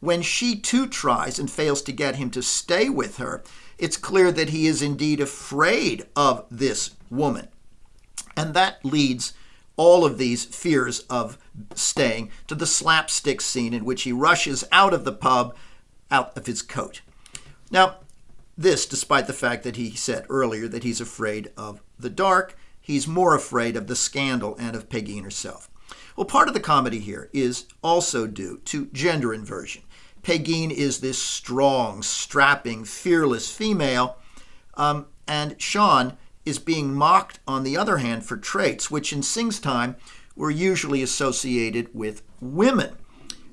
When she too tries and fails to get him to stay with her, it's clear that he is indeed afraid of this woman. And that leads all of these fears of staying to the slapstick scene in which he rushes out of the pub, out of his coat. Now, this, despite the fact that he said earlier that he's afraid of the dark, he's more afraid of the scandal and of Pegeen herself. Well, part of the comedy here is also due to gender inversion. Pegeen is this strong, strapping, fearless female, and Sean is being mocked, on the other hand, for traits which in Synge's time were usually associated with women.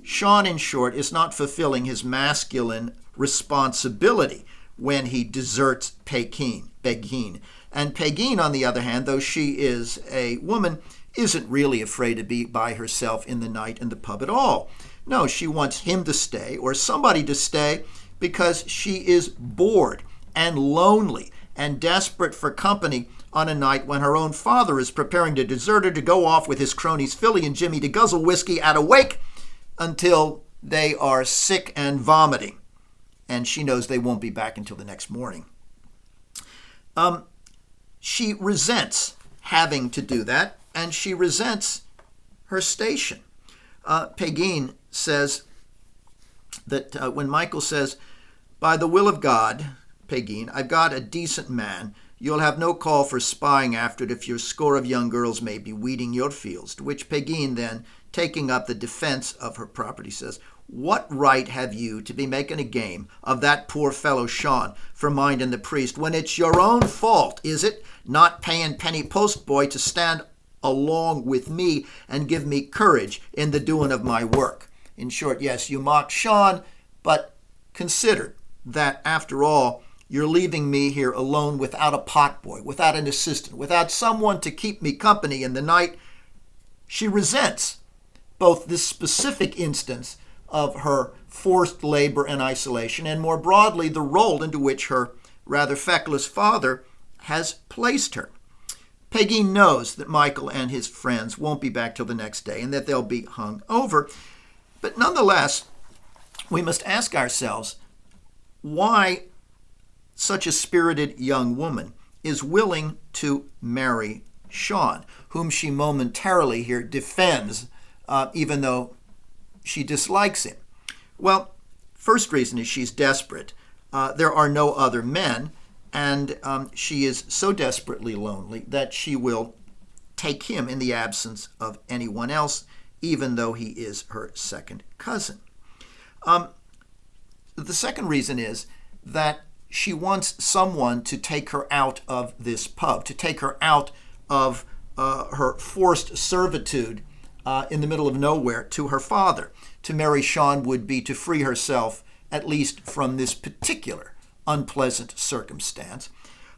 Sean, in short, is not fulfilling his masculine responsibility when he deserts Pegeen. And Pegeen, on the other hand, though she is a woman, isn't really afraid to be by herself in the night in the pub at all. No, she wants him to stay or somebody to stay because she is bored and lonely and desperate for company on a night when her own father is preparing to desert her to go off with his cronies Philly and Jimmy to guzzle whiskey at a wake until they are sick and vomiting. And she knows they won't be back until the next morning. She resents having to do that, and she resents her station. Pegeen says that when Michael says, "By the will of God, Pegeen, I've got a decent man. You'll have no call for spying after it if your score of young girls may be weeding your fields," to which Pegeen then, taking up the defense of her property, says, "What right have you to be making a game of that poor fellow Sean for minding the priest when it's your own fault, is it, not paying penny postboy to stand along with me and give me courage in the doing of my work?" In short, yes, you mock Sean, but consider that, after all, you're leaving me here alone without a potboy, without an assistant, without someone to keep me company in the night. She resents both this specific instance of her forced labor and isolation, and more broadly, the role into which her rather feckless father has placed her. Pegeen knows that Michael and his friends won't be back till the next day and that they'll be hung over. But nonetheless, we must ask ourselves why such a spirited young woman is willing to marry Sean, whom she momentarily here defends, even though she dislikes him. Well, first reason is she's desperate. There are no other men, and she is so desperately lonely that she will take him in the absence of anyone else, even though he is her second cousin. The second reason is that she wants someone to take her out of this pub, to take her out of her forced servitude in the middle of nowhere to her father. To marry Sean would be to free herself, at least from this particular unpleasant circumstance.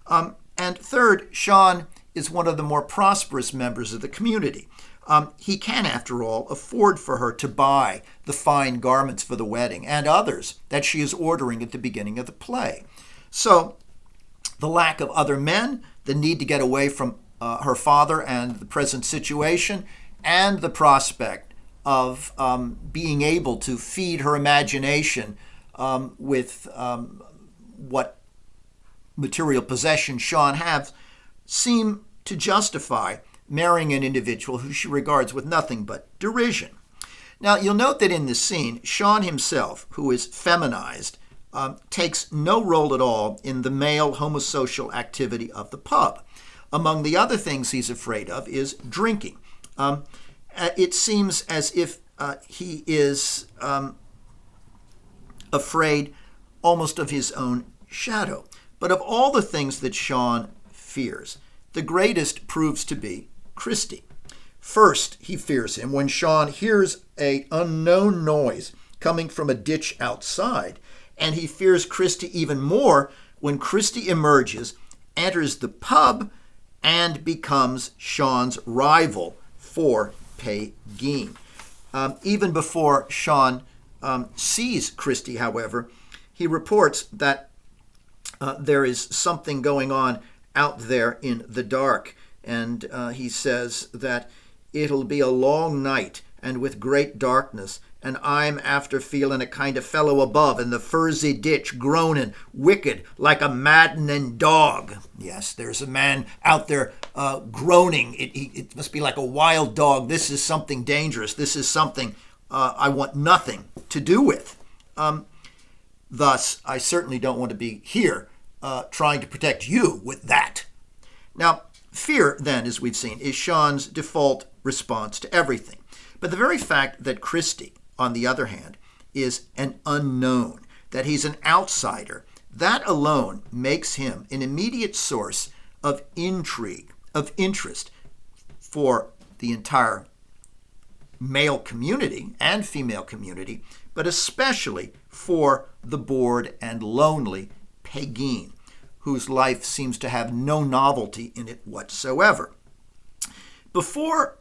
And third, Sean is one of the more prosperous members of the community. He can, after all, afford for her to buy the fine garments for the wedding and others that she is ordering at the beginning of the play. So the lack of other men, the need to get away from her father and the present situation, and the prospect of being able to feed her imagination with what material possession Sean has, seem to justify marrying an individual who she regards with nothing but derision. Now, you'll note that in this scene, Sean himself, who is feminized, takes no role at all in the male homosocial activity of the pub. Among the other things he's afraid of is drinking. It seems as if he is afraid almost of his own shadow. But of all the things that Sean fears, the greatest proves to be Christie. First, he fears him when Sean hears an unknown noise coming from a ditch outside, and he fears Christie even more when Christie emerges, enters the pub, and becomes Sean's rival for Pegeen. Even before Sean sees Christie, however, he reports that there is something going on out there in the dark, and he says that it'll be a long night and with great darkness, and I'm after feeling a kind of fellow above in the furzy ditch groaning wicked like a maddening dog. Yes, there's a man out there groaning. It must be like a wild dog. This is something dangerous. This is something I want nothing to do with. Thus, I certainly don't want to be here trying to protect you with that. Now, fear, then, as we've seen, is Sean's default response to everything. But the very fact that Christie, on the other hand, is an unknown, that he's an outsider, that alone makes him an immediate source of intrigue, of interest for the entire male community and female community, but especially for the bored and lonely Pegeen, whose life seems to have no novelty in it whatsoever. Before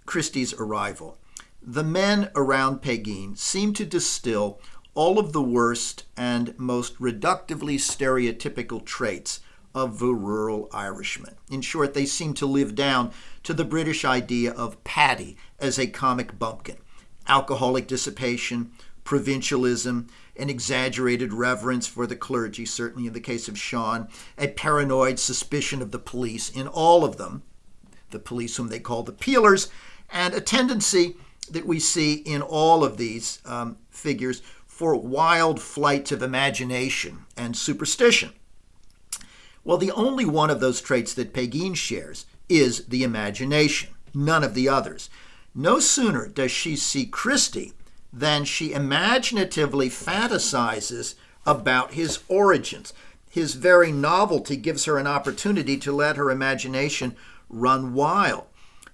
Christie's arrival, the men around Pegeen seem to distill all of the worst and most reductively stereotypical traits of the rural Irishman. In short, they seem to live down to the British idea of Paddy as a comic bumpkin: alcoholic dissipation, provincialism, an exaggerated reverence for the clergy, certainly in the case of Sean, a paranoid suspicion of the police in all of them, the police whom they call the peelers, and a tendency that we see in all of these figures for wild flights of imagination and superstition. Well, the only one of those traits that Pegeen shares is the imagination, none of the others. No sooner does she see Christie than she imaginatively fantasizes about his origins. His very novelty gives her an opportunity to let her imagination run wild.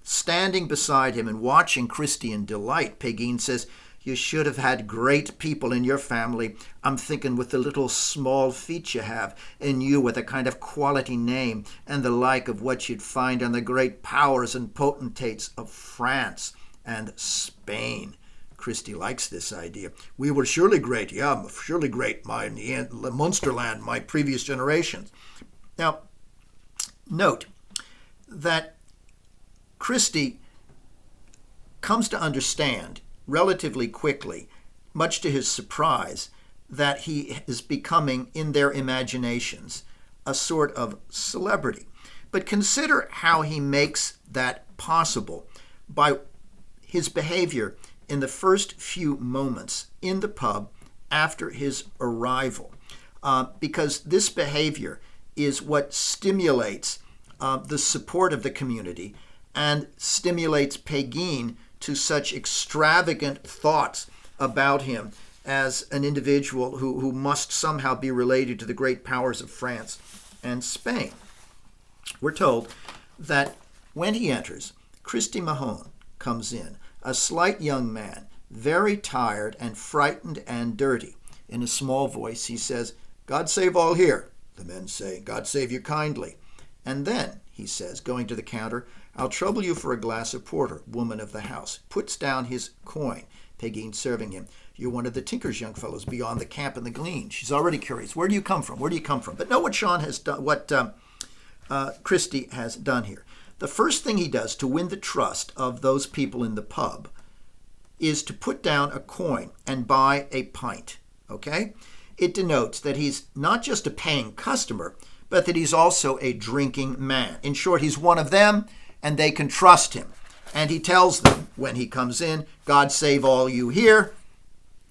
Standing beside him and watching Christie in delight, Pegeen says, "You should have had great people in your family. I'm thinking with the little small feet you have, and you with a kind of quality name, and the like of what you'd find on the great powers and potentates of France and Spain." Christie likes this idea. "We were surely great, surely great, in the Munsterland, my previous generations." Now, note that Christie comes to understand relatively quickly, much to his surprise, that he is becoming, in their imaginations, a sort of celebrity. But consider how he makes that possible by his behavior in the first few moments in the pub after his arrival, because this behavior is what stimulates the support of the community and stimulates Pegeen to such extravagant thoughts about him as an individual who must somehow be related to the great powers of France and Spain. We're told that when he enters, Christie Mahone comes in, a slight young man, very tired and frightened and dirty. In a small voice, he says, "God save all here." The men say, "God save you kindly." And then, he says, going to the counter, "I'll trouble you for a glass of porter, woman of the house." Puts down his coin. Pegeen serving him. "You're one of the Tinker's young fellows beyond the camp and the glean." She's already curious. Where do you come from? Where do you come from? But know what Sean has done, what Christie has done here. The first thing he does to win the trust of those people in the pub is to put down a coin and buy a pint. Okay? It denotes that he's not just a paying customer, but that he's also a drinking man. In short, he's one of them, and they can trust him. And he tells them when he comes in, "God save all you here."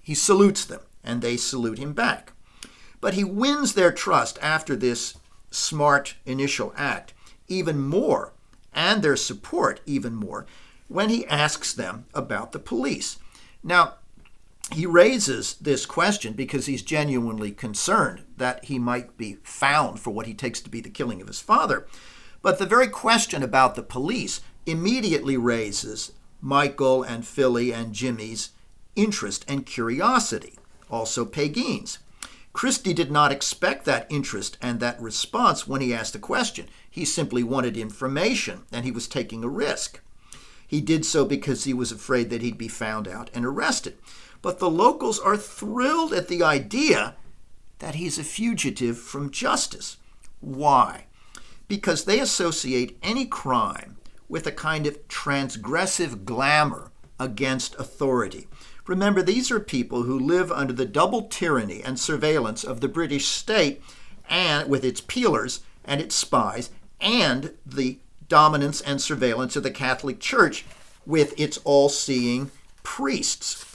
He salutes them, and they salute him back. But he wins their trust after this smart initial act even more, and their support even more, when he asks them about the police. Now, he raises this question because he's genuinely concerned that he might be found for what he takes to be the killing of his father. But the very question about the police immediately raises Michael and Philly and Jimmy's interest and curiosity, also Pegeen's. Christie did not expect that interest and that response when he asked the question. He simply wanted information, and he was taking a risk. He did so because he was afraid that he'd be found out and arrested. But the locals are thrilled at the idea that he's a fugitive from justice. Why? Because they associate any crime with a kind of transgressive glamour against authority. Remember, these are people who live under the double tyranny and surveillance of the British state, and with its peelers and its spies, and the dominance and surveillance of the Catholic Church with its all-seeing priests.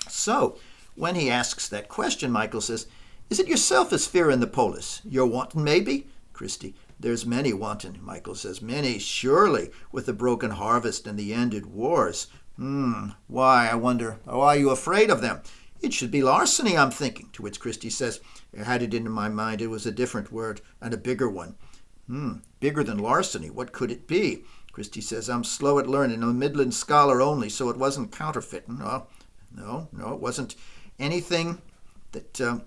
So, when he asks that question, Michael says, "Is it yourself as fear in the polis? You're wanton, maybe?" Christie, "There's many wanton," Michael says. "Many, surely, with the broken harvest and the ended wars." Why, I wonder, are you afraid of them?" "It should be larceny, I'm thinking," to which Christie says, "I had it into my mind it was a different word, and a bigger one." Bigger than larceny, what could it be?" Christy says, I'm slow at learning. I'm a Midland scholar only, so it wasn't counterfeiting. No, it wasn't anything that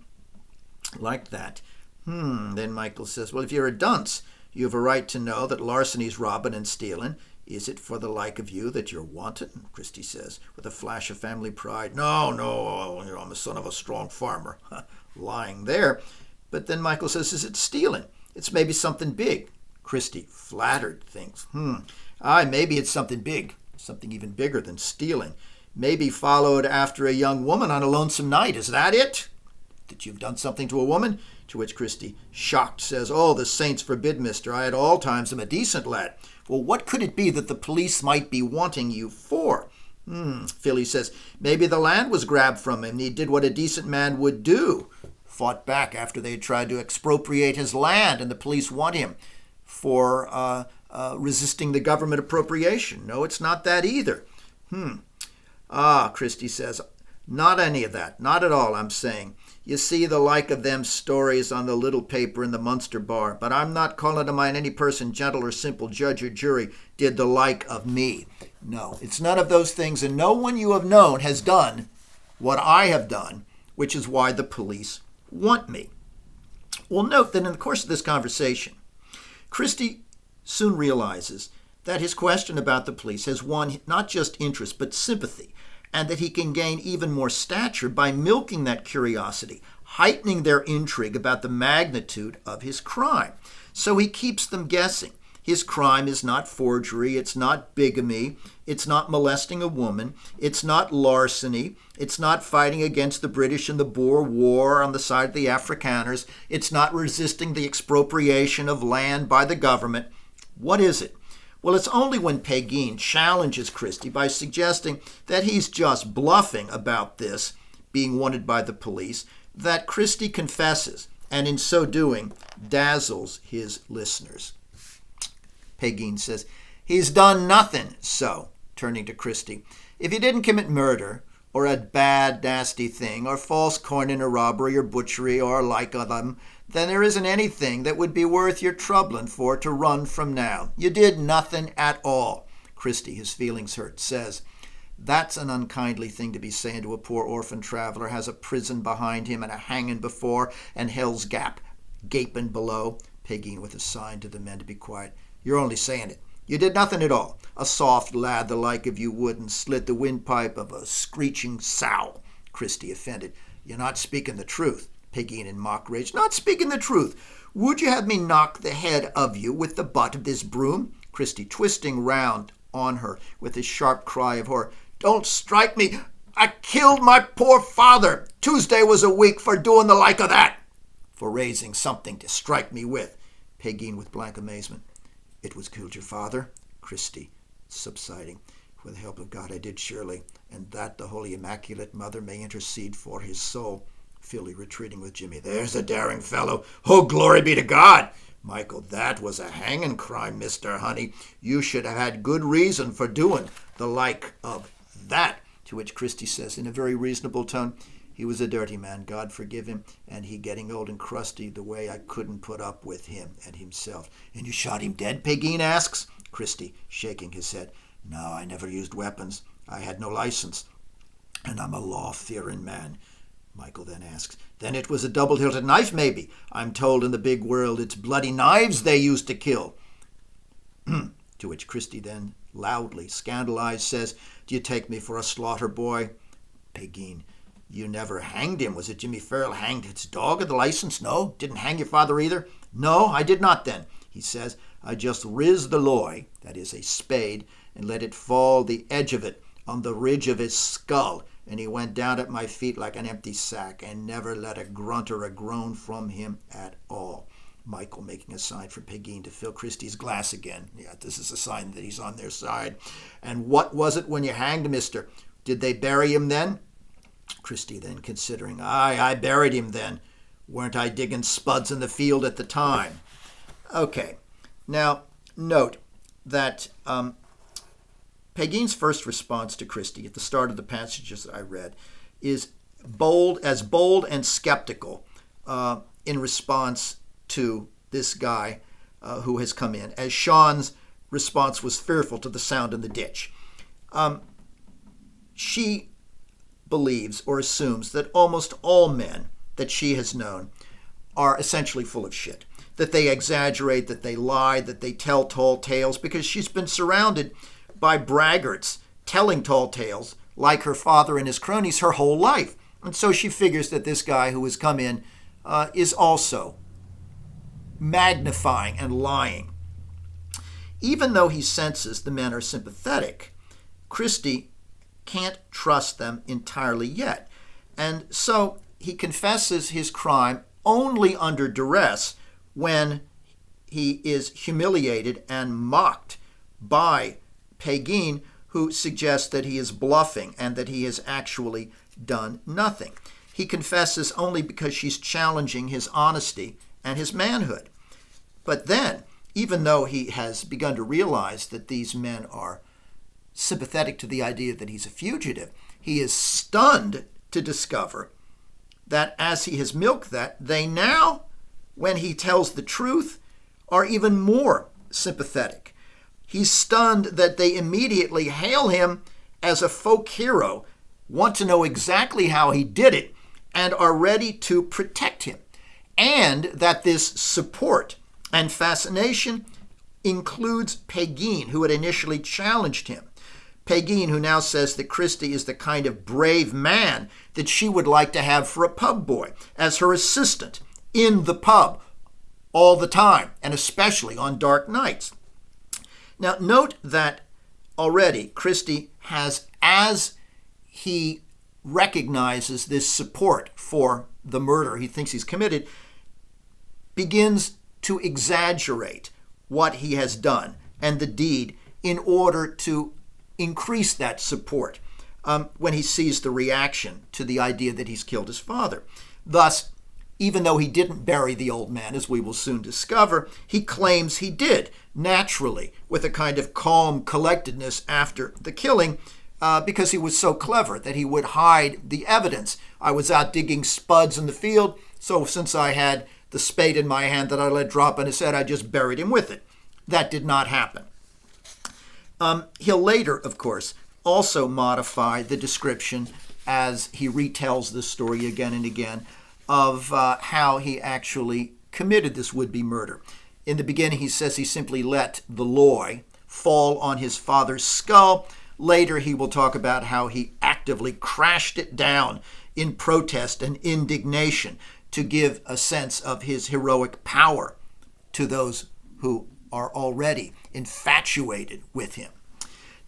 like that. Then Michael says, well, if you're a dunce, you have a right to know that larceny's robbing and stealing. Is it for the like of you that you're wanted? Christy says, with a flash of family pride. No, I'm the son of a strong farmer. Lying there. But then Michael says, is it stealing? It's maybe something big. Christy, flattered, thinks, maybe it's something big, something even bigger than stealing. Maybe followed after a young woman on a lonesome night. Is that it? That you've done something to a woman? To which Christy, shocked, says, oh, the saints forbid, mister. I at all times am a decent lad. Well, what could it be that the police might be wanting you for? Philly says, maybe the land was grabbed from him. He did what a decent man would do. Fought back after they had tried to expropriate his land, and the police want him for resisting the government appropriation. No, it's not that either. Christy says, not any of that. Not at all, I'm saying. You see the like of them stories on the little paper in the Munster bar, but I'm not calling to mind any person, gentle or simple, judge or jury, did the like of me. No, it's none of those things, and no one you have known has done what I have done, which is why the police want me. Well, note that in the course of this conversation, Christy soon realizes that his question about the police has won not just interest, but sympathy, and that he can gain even more stature by milking that curiosity, heightening their intrigue about the magnitude of his crime. So he keeps them guessing. His crime is not forgery, it's not bigamy, it's not molesting a woman, it's not larceny, it's not fighting against the British in the Boer War on the side of the Afrikaners, it's not resisting the expropriation of land by the government. What is it? Well, it's only when Pegeen challenges Christy by suggesting that he's just bluffing about this being wanted by the police that Christy confesses, and in so doing, dazzles his listeners. Pegeen says, he's done nothing, so, turning to Christy, if he didn't commit murder, or a bad, nasty thing, or false coining or robbery or butchery or like of them, then there isn't anything that would be worth your troubling for to run from now. You did nothing at all. Christy, his feelings hurt, says, that's an unkindly thing to be saying to a poor orphan traveler, has a prison behind him and a hanging before and hell's gap gaping below. Pegeen with a sign to the men to be quiet. You're only saying it. You did nothing at all. A soft lad the like of you wouldn't slit the windpipe of a screeching sow. Christy, offended. You're not speaking the truth. Pegeen in mock rage. Not speaking the truth. Would you have me knock the head of you with the butt of this broom? Christy, twisting round on her with a sharp cry of horror. Don't strike me. I killed my poor father. Tuesday was a week for doing the like of that. For raising something to strike me with. Pegeen with blank amazement. It was killed your father? Christy, subsiding. With the help of God I did surely, and that the Holy Immaculate Mother may intercede for his soul. Philly retreating with Jimmy. There's a daring fellow. Oh, glory be to God. Michael, that was a hanging crime, Mr. Honey. You should have had good reason for doing the like of that. To which Christy says in a very reasonable tone, he was a dirty man, God forgive him, and he getting old and crusty the way I couldn't put up with him and himself. And you shot him dead, Pegeen asks. Christy, shaking his head. No, I never used weapons. I had no license, and I'm a law-fearing man. Michael then asks, then it was a double-hilted knife, maybe? I'm told in the big world it's bloody knives they used to kill. To which Christy then, loudly, scandalized, says, do you take me for a slaughter boy? Pegeen, you never hanged him. Was it Jimmy Farrell hanged his dog at the license? No? Didn't hang your father either? No, I did not then. He says, I just riz the loy, that is a spade, and let it fall the edge of it on the ridge of his skull, and he went down at my feet like an empty sack, and never let a grunt or a groan from him at all. Michael making a sign for Pegeen to fill Christy's glass again. Yeah, this is a sign that he's on their side. And what was it when you hanged, mister? Did they bury him then? Christy then considering, aye, I buried him then. Weren't I digging spuds in the field at the time? Okay, now note that Pegeen's first response to Christy at the start of the passages that I read is bold and skeptical in response to this guy who has come in, as Sean's response was fearful to the sound in the ditch. She believes or assumes that almost all men that she has known are essentially full of shit, that they exaggerate, that they lie, that they tell tall tales, because she's been surrounded by braggarts telling tall tales like her father and his cronies her whole life. And so she figures that this guy who has come in is also magnifying and lying. Even though he senses the men are sympathetic, Christie can't trust them entirely yet. And so he confesses his crime only under duress when he is humiliated and mocked by Pegeen, who suggests that he is bluffing and that he has actually done nothing. He confesses only because she's challenging his honesty and his manhood. But then, even though he has begun to realize that these men are sympathetic to the idea that he's a fugitive, he is stunned to discover that as he has milked that, they now, when he tells the truth, are even more sympathetic. He's stunned that they immediately hail him as a folk hero, want to know exactly how he did it, and are ready to protect him. And that this support and fascination includes Pegeen, who had initially challenged him. Pegeen, who now says that Christie is the kind of brave man that she would like to have for a pub boy, as her assistant in the pub all the time, and especially on dark nights. Now, note that already Christie has, as he recognizes this support for the murder he thinks he's committed, begins to exaggerate what he has done and the deed in order to increase that support when he sees the reaction to the idea that he's killed his father. Thus, even though he didn't bury the old man, as we will soon discover, he claims he did, naturally, with a kind of calm collectedness after the killing, because he was so clever that he would hide the evidence. I was out digging spuds in the field, so since I had the spade in my hand that I let drop on his head, I just buried him with it. That did not happen. He'll later, of course, also modify the description as he retells this story again and again of how he actually committed this would-be murder. In the beginning, he says he simply let the loy fall on his father's skull. Later, he will talk about how he actively crashed it down in protest and indignation to give a sense of his heroic power to those who are already infatuated with him.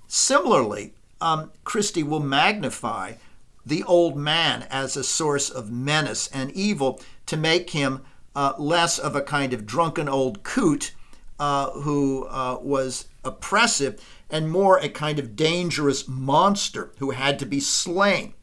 Similarly, Christie will magnify the old man as a source of menace and evil to make him less of a kind of drunken old coot who was oppressive and more a kind of dangerous monster who had to be slain.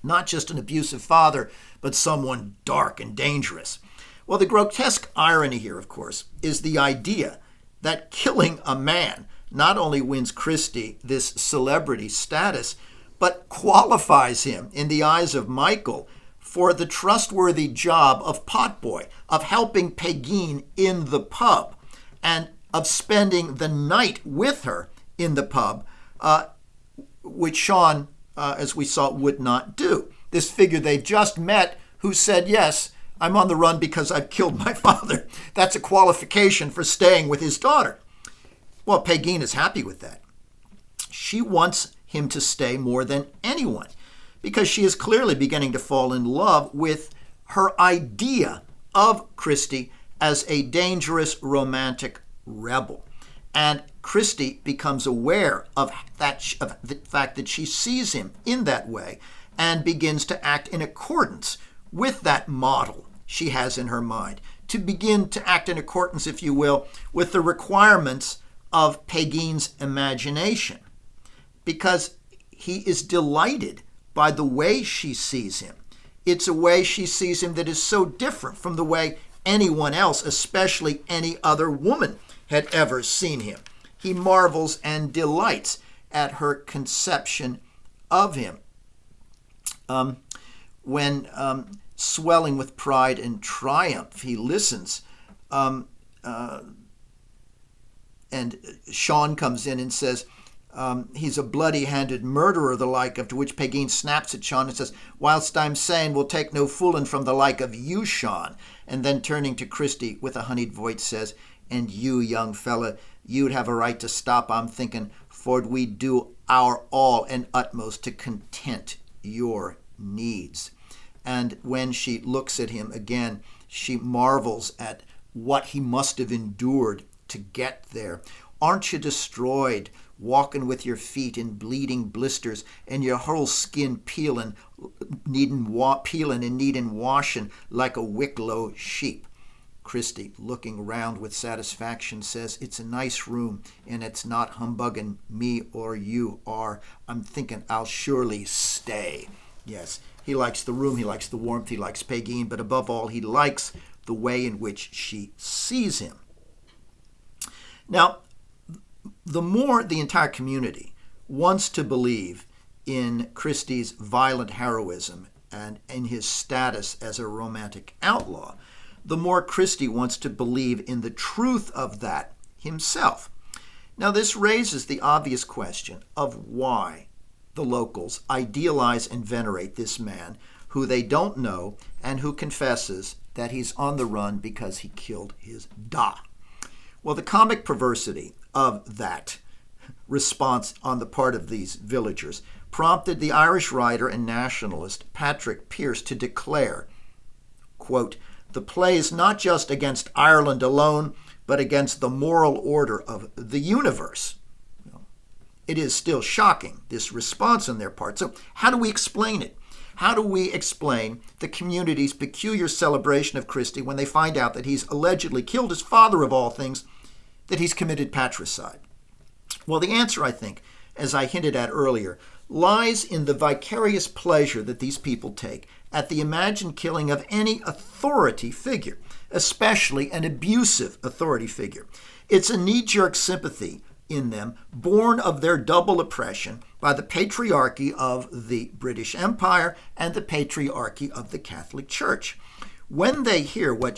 Not just an abusive father, but someone dark and dangerous. Well, the grotesque irony here, of course, is the idea that killing a man not only wins Christie this celebrity status, but qualifies him in the eyes of Michael for the trustworthy job of potboy, of helping Pegeen in the pub, and of spending the night with her in the pub, which Sean, as we saw, would not do. This figure they've just met who said, yes, I'm on the run because I've killed my father. That's a qualification for staying with his daughter. Well, Pegeen is happy with that. She wants him to stay more than anyone because she is clearly beginning to fall in love with her idea of Christie as a dangerous romantic rebel. And Christie becomes aware of the fact that she sees him in that way and begins to act in accordance with that model she has in her mind, to begin to act in accordance, if you will, with the requirements of Pegeen's imagination, because he is delighted by the way she sees him. It's a way she sees him that is so different from the way anyone else, especially any other woman, had ever seen him. He marvels and delights at her conception of him. When swelling with pride and triumph, he listens and Sean comes in and says, he's a bloody-handed murderer, the like of, to which Pegeen snaps at Sean and says, whilst I'm saying we'll take no fooling from the like of you, Sean. And then turning to Christy with a honeyed voice says, and you, young fella, you'd have a right to stop, I'm thinking, for we do our all and utmost to content your needs. And when she looks at him again, she marvels at what he must have endured to get there. Aren't you destroyed, walking with your feet in bleeding blisters and your whole skin peeling and needing washing like a Wicklow sheep? Christy, looking round with satisfaction, says, it's a nice room, and it's not humbugging me or you, or I'm thinking I'll surely stay. Yes, he likes the room, he likes the warmth, he likes Pegeen, but above all, he likes the way in which she sees him. Now, the more the entire community wants to believe in Christie's violent heroism and in his status as a romantic outlaw, the more Christie wants to believe in the truth of that himself. Now, this raises the obvious question of why the locals idealize and venerate this man who they don't know and who confesses that he's on the run because he killed his da. Well, the comic perversity of that response on the part of these villagers prompted the Irish writer and nationalist Patrick Pearse to declare, quote, the play is not just against Ireland alone, but against the moral order of the universe. It is still shocking, this response on their part. So how do we explain it? How do we explain the community's peculiar celebration of Christie when they find out that he's allegedly killed his father of all things, that he's committed patricide? Well, the answer, I think, as I hinted at earlier, lies in the vicarious pleasure that these people take at the imagined killing of any authority figure, especially an abusive authority figure. It's a knee-jerk sympathy in them, born of their double oppression by the patriarchy of the British Empire and the patriarchy of the Catholic Church. When they hear what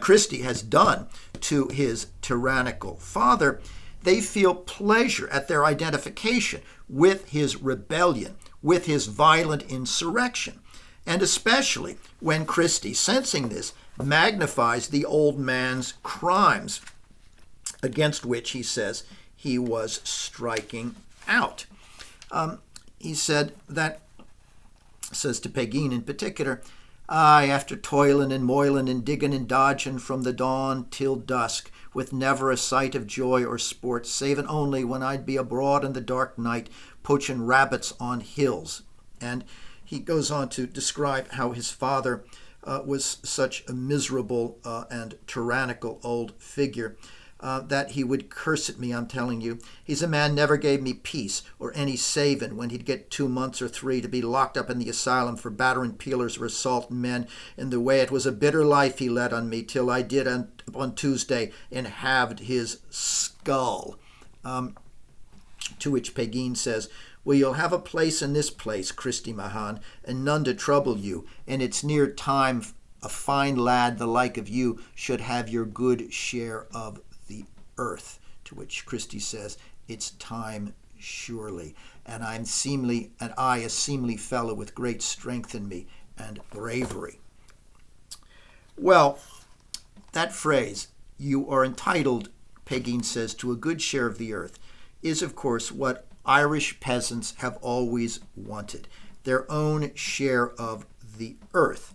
Christie has done to his tyrannical father, they feel pleasure at their identification with his rebellion, with his violent insurrection. And especially when Christie, sensing this, magnifies the old man's crimes against which he says he was striking out. He says to Pegeen in particular, aye, after toiling and moiling and digging and dodging from the dawn till dusk, with never a sight of joy or sport, saving only when I'd be abroad in the dark night, poaching rabbits on hills. And he goes on to describe how his father was such a miserable and tyrannical old figure that he would curse at me, I'm telling you. He's a man never gave me peace or any saving when he'd get 2 months or 3 to be locked up in the asylum for battering peelers or assaulting men. In the way it was a bitter life he led on me till I did on Tuesday and halved his skull. To which Pegeen says, well, you'll have a place in this place, Christie Mahan, and none to trouble you, and it's near time a fine lad the like of you should have your good share of the earth. To which Christie says, it's time surely, and I, a seemly fellow with great strength in me and bravery. Well, that phrase, you are entitled, Pegeen says, to a good share of the earth, is of course what Irish peasants have always wanted, their own share of the earth.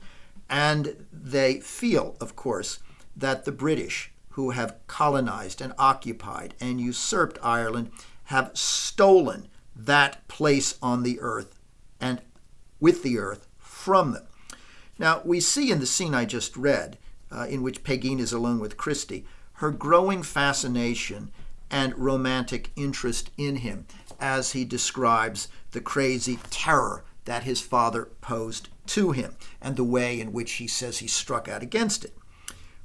And they feel, of course, that the British, who have colonized and occupied and usurped Ireland, have stolen that place on the earth and with the earth from them. Now, we see in the scene I just read, in which Pegeen is alone with Christie, her growing fascination and romantic interest in him as he describes the crazy terror that his father posed to him and the way in which he says he struck out against it.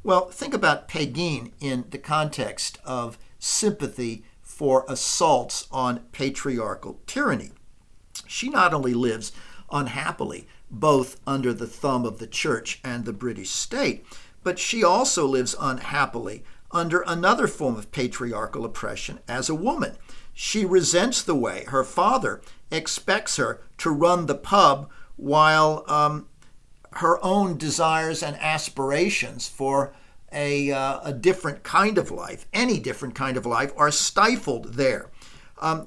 Well, think about Pegeen in the context of sympathy for assaults on patriarchal tyranny. She not only lives unhappily both under the thumb of the church and the British state, but she also lives unhappily under another form of patriarchal oppression as a woman. She resents the way her father expects her to run the pub while her own desires and aspirations for a different kind of life, any different kind of life, are stifled there.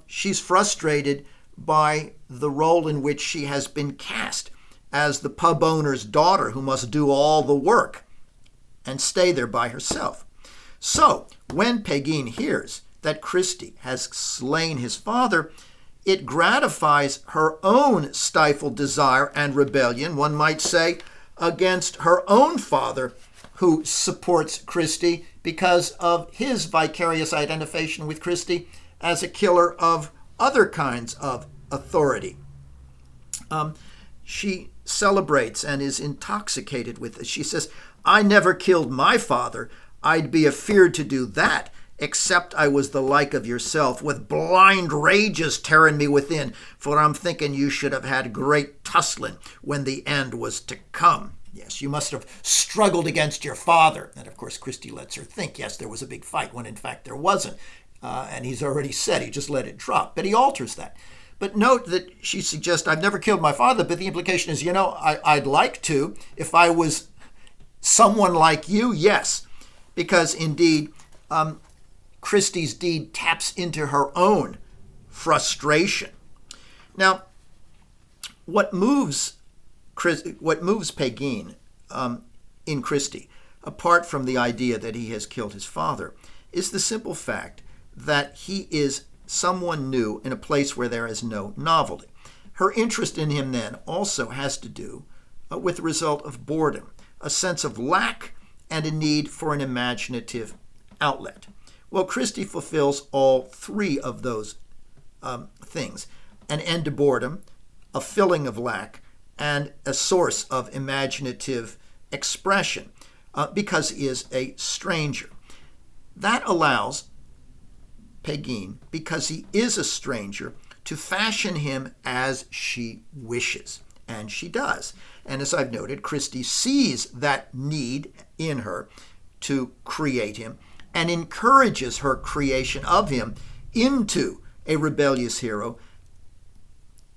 She's frustrated by the role in which she has been cast as the pub owner's daughter who must do all the work and stay there by herself. So, when Pegeen hears that Christy has slain his father, it gratifies her own stifled desire and rebellion, one might say, against her own father, who supports Christy because of his vicarious identification with Christy as a killer of other kinds of authority. She celebrates and is intoxicated with this. She says, "I never killed my father. I'd be afeard to do that, except I was the like of yourself, with blind rages tearing me within, for I'm thinking you should have had great tussling when the end was to come." Yes, you must have struggled against your father. And of course, Christy lets her think, yes, there was a big fight, when in fact there wasn't. And he's already said he just let it drop. But he alters that. But note that she suggests, I've never killed my father, but the implication is, I'd like to. If I was someone like you, yes. Because indeed, Christy's deed taps into her own frustration. Now, what moves Pegeen in Christy, apart from the idea that he has killed his father, is the simple fact that he is someone new in a place where there is no novelty. Her interest in him then also has to do with the result of boredom, a sense of lack, and a need for an imaginative outlet. Well, Christy fulfills all three of those things: an end to boredom, a filling of lack, and a source of imaginative expression, because he is a stranger. That allows Pegeen, because he is a stranger, to fashion him as she wishes. And she does. And as I've noted, Christy sees that need in her to create him and encourages her creation of him into a rebellious hero,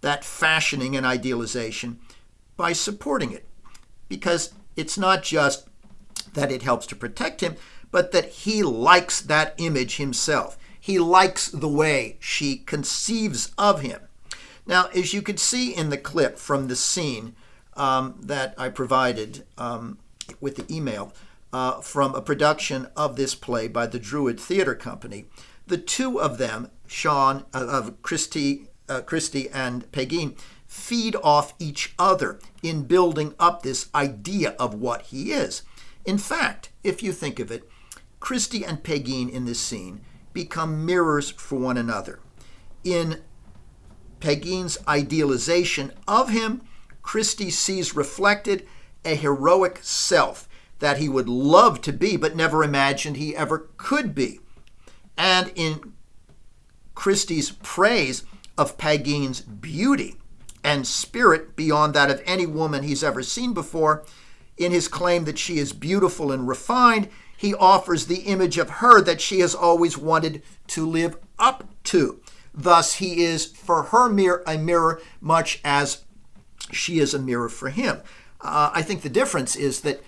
that fashioning and idealization, by supporting it. Because it's not just that it helps to protect him, but that he likes that image himself. He likes the way she conceives of him. Now, as you could see in the clip from the scene that I provided with the email from a production of this play by the Druid Theater Company, the two of them, Christy and Pegeen, feed off each other in building up this idea of what he is. In fact, if you think of it, Christy and Pegeen in this scene become mirrors for one another. In Pegeen's idealization of him, Christy sees reflected a heroic self that he would love to be but never imagined he ever could be. And in Christy's praise of Pegeen's beauty and spirit beyond that of any woman he's ever seen before, in his claim that she is beautiful and refined, he offers the image of her that she has always wanted to live up to. Thus, he is for her a mirror much as she is a mirror for him. I think the difference is that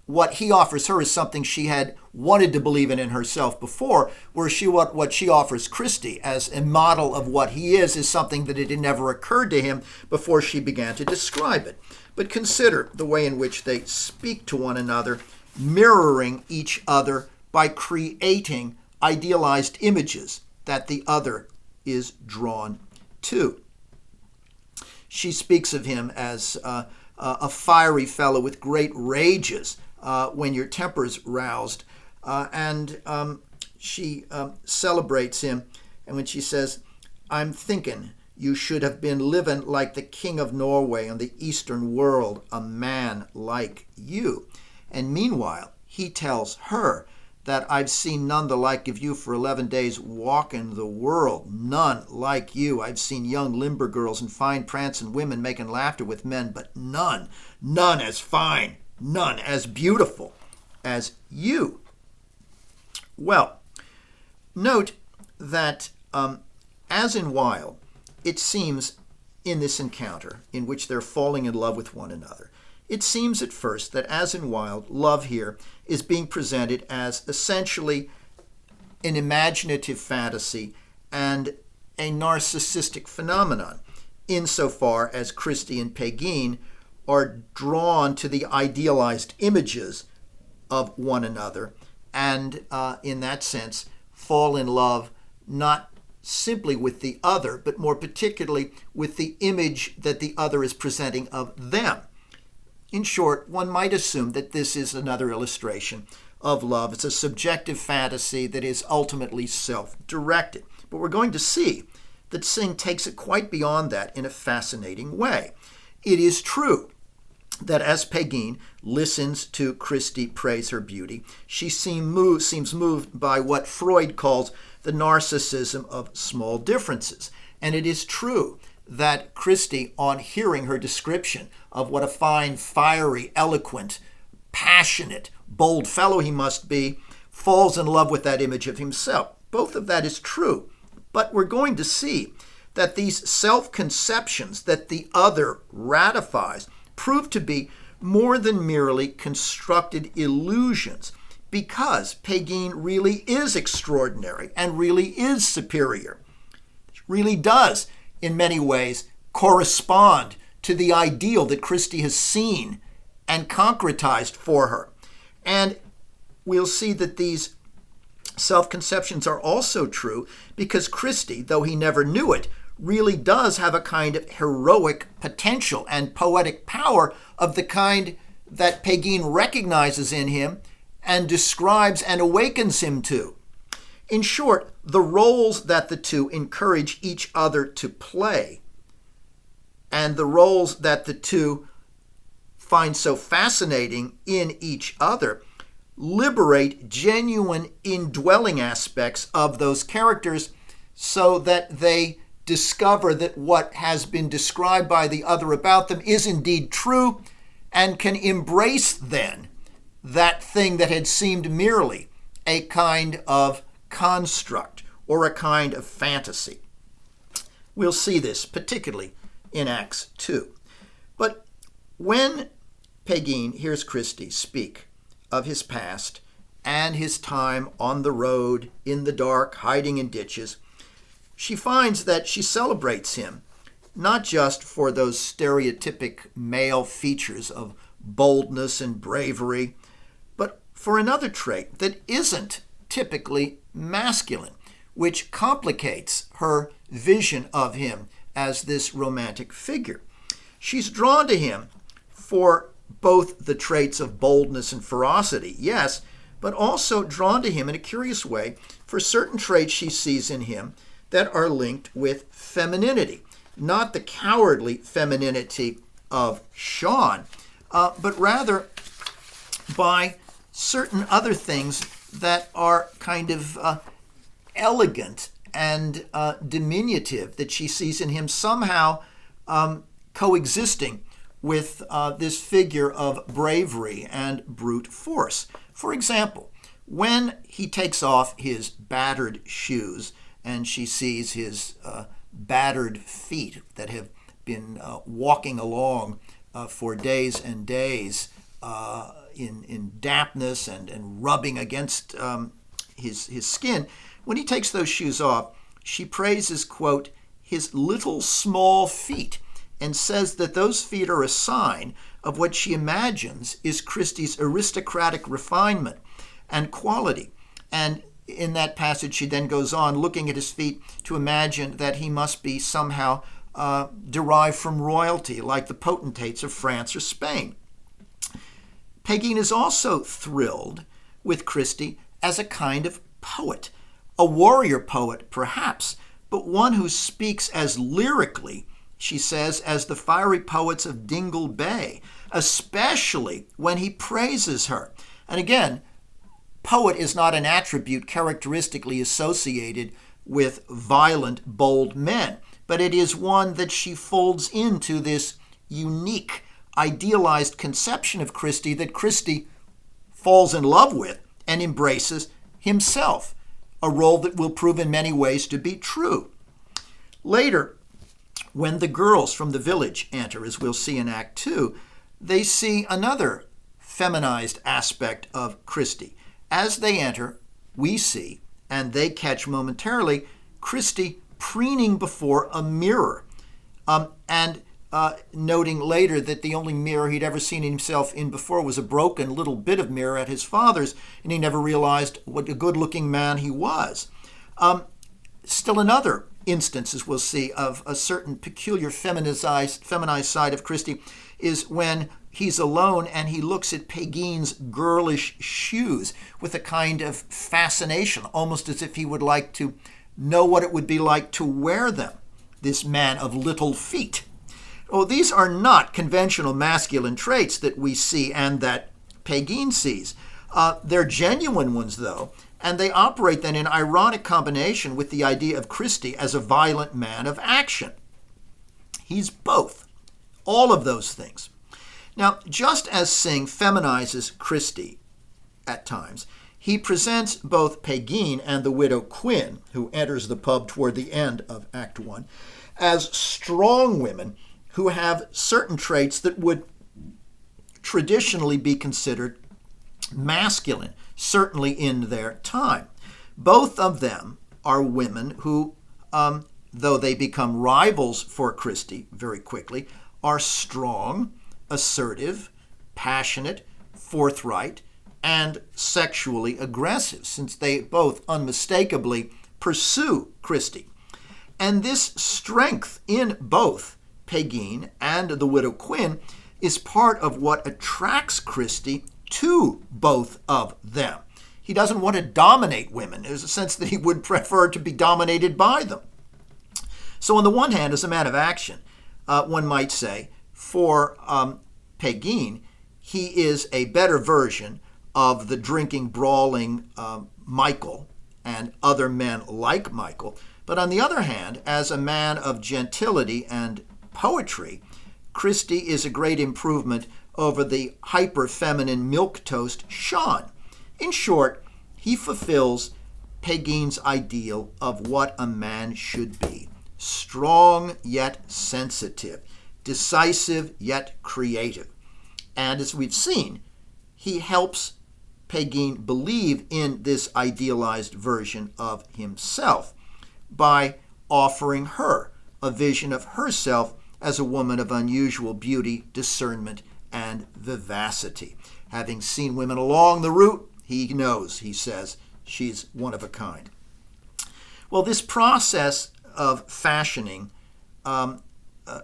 what he offers her is something she had wanted to believe in herself before, where what she offers Christy as a model of what he is something that it had never occurred to him before she began to describe it. But consider the way in which they speak to one another, mirroring each other by creating idealized images that the other is drawn to. She speaks of him as a fiery fellow with great rages when your temper's roused. And she celebrates him. And when she says, "I'm thinking you should have been living like the king of Norway and the eastern world, a man like you." And meanwhile, he tells her that "I've seen none the like of you for 11 days walking the world. None like you. I've seen young limber girls and fine prancing women making laughter with men, but none as fine, none as beautiful as you." Well, note that as in Wilde, it seems in this encounter in which they're falling in love with one another, it seems at first that as in Wilde, love here is being presented as essentially an imaginative fantasy and a narcissistic phenomenon, insofar as Christie and Pegeen are drawn to the idealized images of one another and, in that sense, fall in love not simply with the other, but more particularly with the image that the other is presenting of them. In short, one might assume that this is another illustration of love. It's a subjective fantasy that is ultimately self-directed. But we're going to see that Synge takes it quite beyond that in a fascinating way. It is true that as Pegeen listens to Christie praise her beauty, she seems moved by what Freud calls the narcissism of small differences. And it is true that Christie, on hearing her description of what a fine, fiery, eloquent, passionate, bold fellow he must be, falls in love with that image of himself. Both of that is true. But we're going to see that these self-conceptions that the other ratifies prove to be more than merely constructed illusions, because Pegeen really is extraordinary and really is superior. She really does, in many ways, correspond to the ideal that Christie has seen and concretized for her. And we'll see that these self-conceptions are also true because Christie, though he never knew it, really does have a kind of heroic potential and poetic power of the kind that Pegeen recognizes in him and describes and awakens him to. In short, the roles that the two encourage each other to play and the roles that the two find so fascinating in each other liberate genuine indwelling aspects of those characters so that they discover that what has been described by the other about them is indeed true and can embrace then that thing that had seemed merely a kind of construct or a kind of fantasy. We'll see this particularly in Acts 2. But when Pegeen hears Christie speak of his past and his time on the road, in the dark, hiding in ditches, she finds that she celebrates him not just for those stereotypic male features of boldness and bravery, but for another trait that isn't typically masculine, which complicates her vision of him as this romantic figure. She's drawn to him for both the traits of boldness and ferocity, yes, but also drawn to him in a curious way for certain traits she sees in him that are linked with femininity. Not the cowardly femininity of Sean, but rather by certain other things that are kind of elegant and diminutive that she sees in him, somehow coexisting with this figure of bravery and brute force. For example, when he takes off his battered shoes and she sees his battered feet that have been walking along for days and days in dampness and rubbing against his skin, when he takes those shoes off, she praises, quote, his little small feet, and says that those feet are a sign of what she imagines is Christie's aristocratic refinement and quality. And in that passage, she then goes on, looking at his feet, to imagine that he must be somehow derived from royalty, like the potentates of France or Spain. Pegeen is also thrilled with Christie as a kind of poet, a warrior poet perhaps, but one who speaks as lyrically, she says, as the fiery poets of Dingle Bay, especially when he praises her. And again, poet is not an attribute characteristically associated with violent, bold men, but it is one that she folds into this unique, idealized conception of Christie that Christie falls in love with and embraces himself, a role that will prove in many ways to be true. Later, when the girls from the village enter, as we'll see in Act 2, they see another feminized aspect of Christie. As they enter, we see, and they catch momentarily, Christie preening before a mirror, and noting later that the only mirror he'd ever seen himself in before was a broken little bit of mirror at his father's, and he never realized what a good-looking man he was. Still another instance, as we'll see, of a certain peculiar feminized side of Christie is when he's alone and he looks at Pagine's girlish shoes with a kind of fascination, almost as if he would like to know what it would be like to wear them, this man of little feet. Oh, these are not conventional masculine traits that we see and that Pagine sees. They're genuine ones, though, and they operate then in ironic combination with the idea of Christie as a violent man of action. He's both, all of those things. Now, just as Synge feminizes Christie at times, he presents both Pagine and the widow Quinn, who enters the pub toward the end of Act 1, as strong women who have certain traits that would traditionally be considered masculine, certainly in their time. Both of them are women who, though they become rivals for Christie very quickly, are strong, assertive, passionate, forthright, and sexually aggressive, since they both unmistakably pursue Christie. And this strength in both Pagine and the widow Quinn is part of what attracts Christie to both of them. He doesn't want to dominate women. There's a sense that he would prefer to be dominated by them. So on the one hand, as a man of action, one might say, for Pagine, he is a better version of the drinking, brawling Michael and other men like Michael. But on the other hand, as a man of gentility and poetry, Christie is a great improvement over the hyper-feminine milquetoast Sean. In short, he fulfills Pagine's ideal of what a man should be: strong yet sensitive, decisive yet creative. And as we've seen, he helps Pagine believe in this idealized version of himself by offering her a vision of herself as a woman of unusual beauty, discernment, and vivacity. Having seen women along the route, he knows, he says, she's one of a kind. Well, this process of fashioning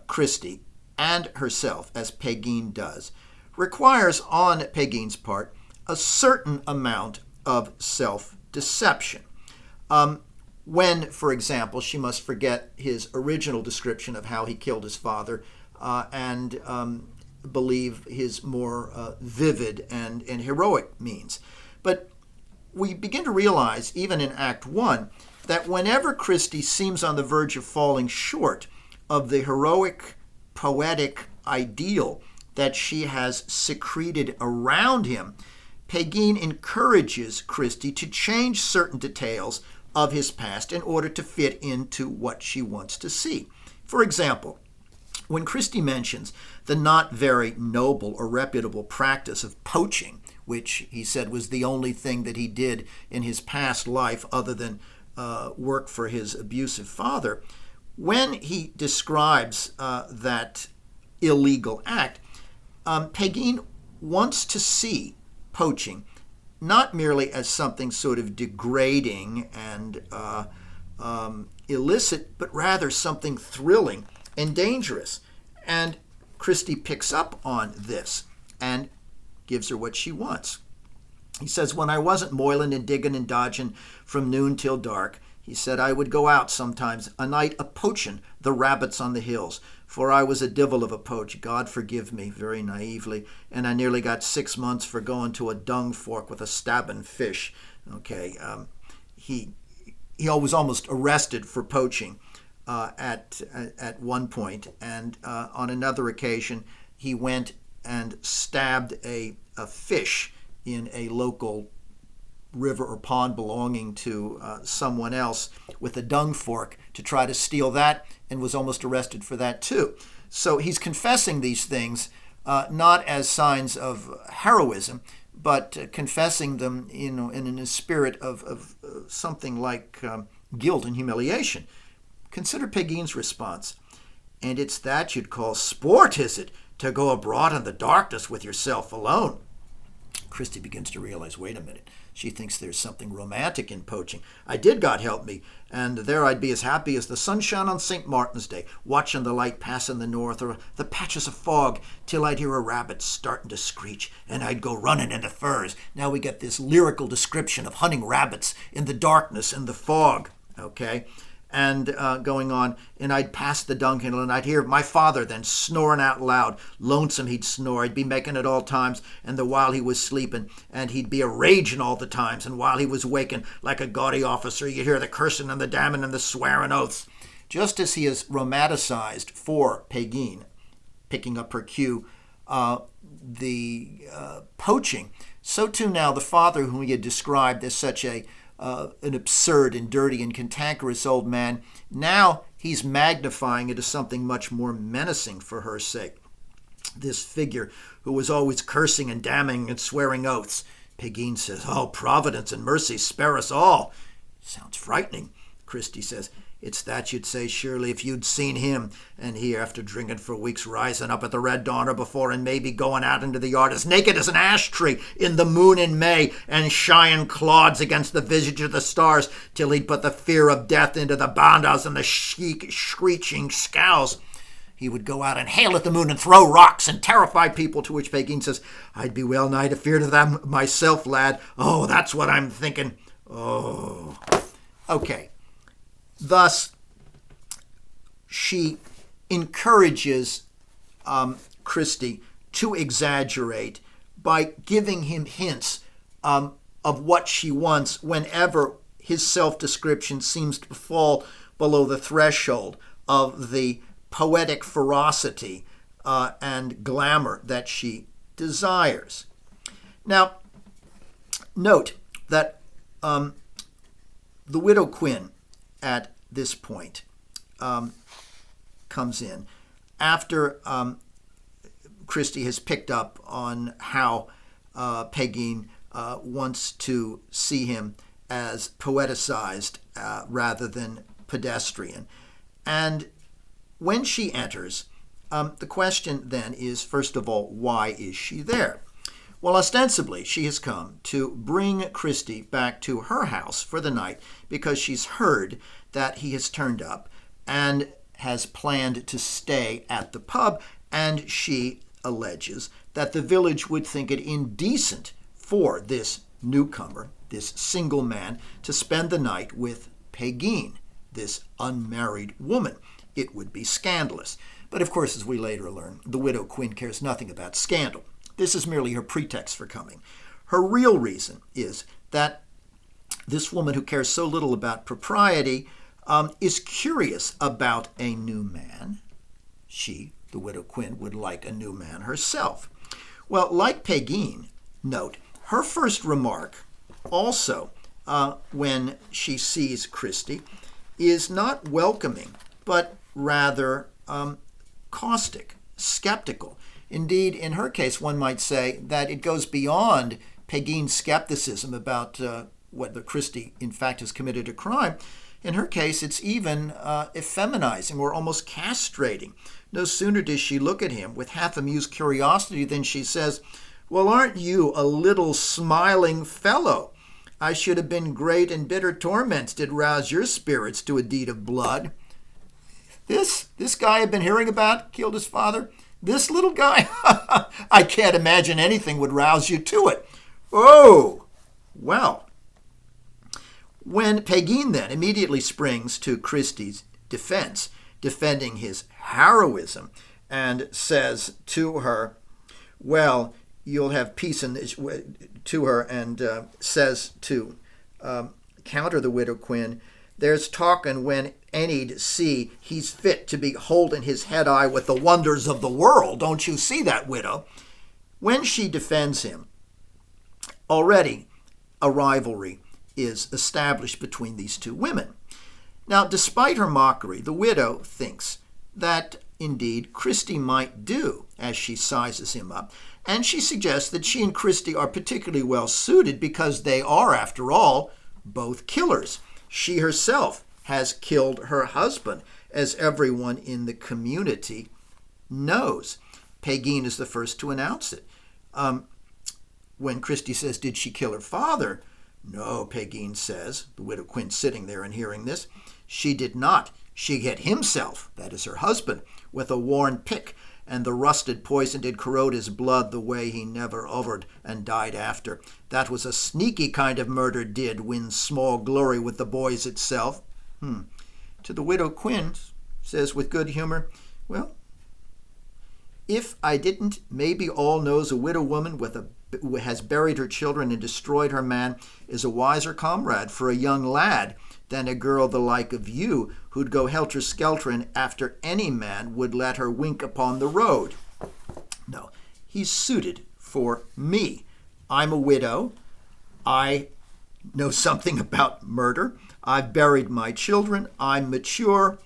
Christie and herself, as Pagine does, requires on Pagine's part a certain amount of self-deception. When, for example, she must forget his original description of how he killed his father and believe his more vivid and heroic means. But we begin to realize, even in Act 1, that whenever Christie seems on the verge of falling short of the heroic, poetic ideal that she has secreted around him, Pagine encourages Christie to change certain details of his past in order to fit into what she wants to see. For example, when Christie mentions the not very noble or reputable practice of poaching, which he said was the only thing that he did in his past life other than work for his abusive father, when he describes that illegal act, Pagine wants to see poaching not merely as something sort of degrading and illicit, but rather something thrilling and dangerous. And Christie picks up on this and gives her what she wants. He says, when I wasn't moiling and digging and dodging from noon till dark, he said, I would go out sometimes a night a-poachin' the rabbits on the hills, for I was a divil of a poach, God forgive me, very naively, and I nearly got 6 months for going to a dung fork with a stabbing fish. Okay, he was almost arrested for poaching at one point, and on another occasion he went and stabbed a fish in a local river or pond belonging to someone else with a dung fork to try to steal that, and was almost arrested for that too. So he's confessing these things not as signs of heroism, but confessing them in a spirit of something like guilt and humiliation. Consider Pegin's response. "And it's that you'd call sport, is it, to go abroad in the darkness with yourself alone?" Christy begins to realize, wait a minute, she thinks there's something romantic in poaching. "I did, God help me, and there I'd be as happy as the sunshine on St. Martin's Day, watching the light pass in the north or the patches of fog till I'd hear a rabbit starting to screech, and I'd go running in the furs." Now we get this lyrical description of hunting rabbits in the darkness and the fog, okay? And going on, "and I'd pass the dunghill, and I'd hear my father then snoring out loud. Lonesome he'd snore, he'd be making at all times, and the while he was sleeping, and he'd be a-raging all the times, and while he was waking, like a gaudy officer, you'd hear the cursing and the damning and the swearing oaths." Just as he is romanticized for Pegin, picking up her cue, the poaching, so too now the father whom he had described as such an absurd and dirty and cantankerous old man, now he's magnifying it as something much more menacing for her sake. This figure who was always cursing and damning and swearing oaths. Pegin says, "Oh, Providence and mercy, spare us all." Sounds frightening. Christy says, "It's that you'd say, surely, if you'd seen him, and he, after drinking for weeks, rising up at the red dawn or before, and maybe going out into the yard as naked as an ash tree in the moon in May, and shying clods against the visage of the stars, till he'd put the fear of death into the bandas and the screeching scows. He would go out and hail at the moon and throw rocks and terrify people," to which Pegin says, "I'd be well nigh afeard of them myself, lad. Oh, that's what I'm thinking. Oh." Okay. Thus, she encourages Christy to exaggerate by giving him hints of what she wants whenever his self-description seems to fall below the threshold of the poetic ferocity and glamour that she desires. Now, note that the widow Quinn at this point comes in after Christy has picked up on how Pegin wants to see him as poeticized rather than pedestrian. And when she enters, the question then is, first of all, why is she there? Well, ostensibly, she has come to bring Christy back to her house for the night because she's heard that he has turned up and has planned to stay at the pub, and she alleges that the village would think it indecent for this newcomer, this single man, to spend the night with Pegin, this unmarried woman. It would be scandalous. But of course, as we later learn, the widow Quinn cares nothing about scandal. This is merely her pretext for coming. Her real reason is that this woman who cares so little about propriety is curious about a new man. She, the widow Quinn, would like a new man herself. Well, like Pegin, note, her first remark also when she sees Christy is not welcoming, but rather caustic, skeptical. Indeed, in her case, one might say that it goes beyond Pegin's skepticism about whether Christy, in fact, has committed a crime. In her case, it's even effeminizing or almost castrating. No sooner does she look at him with half-amused curiosity than she says, "Well, aren't you a little smiling fellow? I should have been great and bitter torments did rouse your spirits to a deed of blood." This guy I've been hearing about killed his father? This little guy? I can't imagine anything would rouse you to it. Oh, well. When Pegin then immediately springs to Christy's defense, defending his heroism, and says to her, "Well, you'll have peace in this," to her, and says to counter the widow Quinn, "There's talking when any'd see he's fit to be holding his head eye with the wonders of the world. Don't you see that, widow?" When she defends him, already a rivalry is established between these two women. Now, despite her mockery, the widow thinks that indeed Christie might do as she sizes him up, and she suggests that she and Christie are particularly well suited because they are, after all, both killers. She herself has killed her husband, as everyone in the community knows. Pegeen is the first to announce it. When Christie says, "Did she kill her father?" "No," Pegeen says, the widow Quinn sitting there and hearing this. "She did not. She hit himself," that is her husband, "with a worn pick, and the rusted poison did corrode his blood the way he never overed and died after. That was a sneaky kind of murder did win small glory with the boys itself." To the widow Quinn says with good humor, "Well, if I didn't, maybe all knows a widow woman who has buried her children and destroyed her man is a wiser comrade for a young lad than a girl the like of you, who'd go helter-skelter after any man would let her wink upon the road. No, he's suited for me. I'm a widow. I know something about murder. I've buried my children. I'm mature.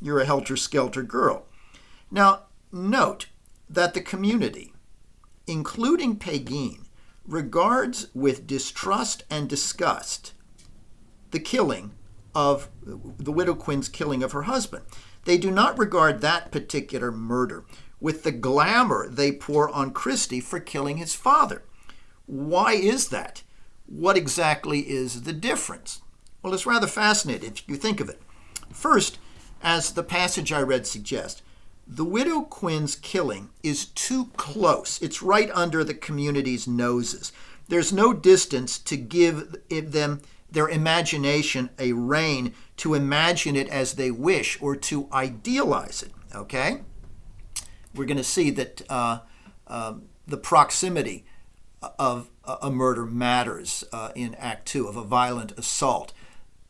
You're a helter-skelter girl." Now, note that the community, including Pegeen, regards with distrust and disgust the killing of the widow Quinn's killing of her husband. They do not regard that particular murder with the glamour they pour on Christie for killing his father. Why is that? What exactly is the difference? Well, it's rather fascinating if you think of it. First, as the passage I read suggests, the widow Quinn's killing is too close. It's right under the community's noses. There's no distance to give them their imagination a rein to imagine it as they wish or to idealize it, okay? We're going to see that the proximity of a murder matters in Act 2, of a violent assault.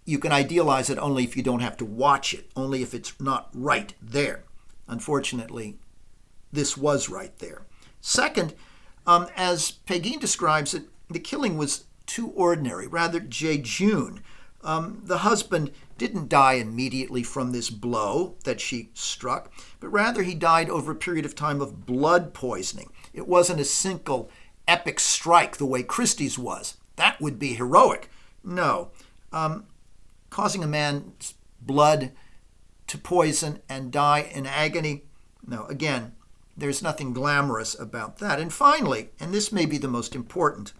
You can idealize it only if you don't have to watch it, only if it's not right there. Unfortunately, this was right there. Second, as Pegeen describes it, the killing was too ordinary, rather jejune. The husband didn't die immediately from this blow that she struck, but rather he died over a period of time of blood poisoning. It wasn't a single epic strike the way Christie's was. That would be heroic. No. Causing a man's blood to poison and die in agony, no. Again, there's nothing glamorous about that. And finally, and this may be the most important,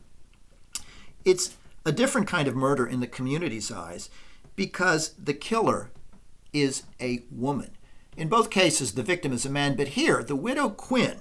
it's a different kind of murder in the community's eyes because the killer is a woman. In both cases, the victim is a man, but here, the widow Quinn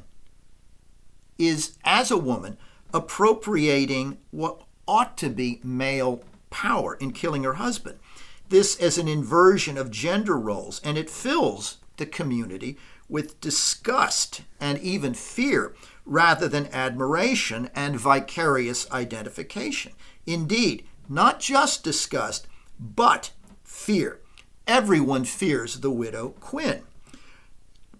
is, as a woman, appropriating what ought to be male power in killing her husband. This as an inversion of gender roles, and it fills the community with disgust and even fear rather than admiration and vicarious identification. Indeed, not just disgust, but fear. Everyone fears the widow Quinn.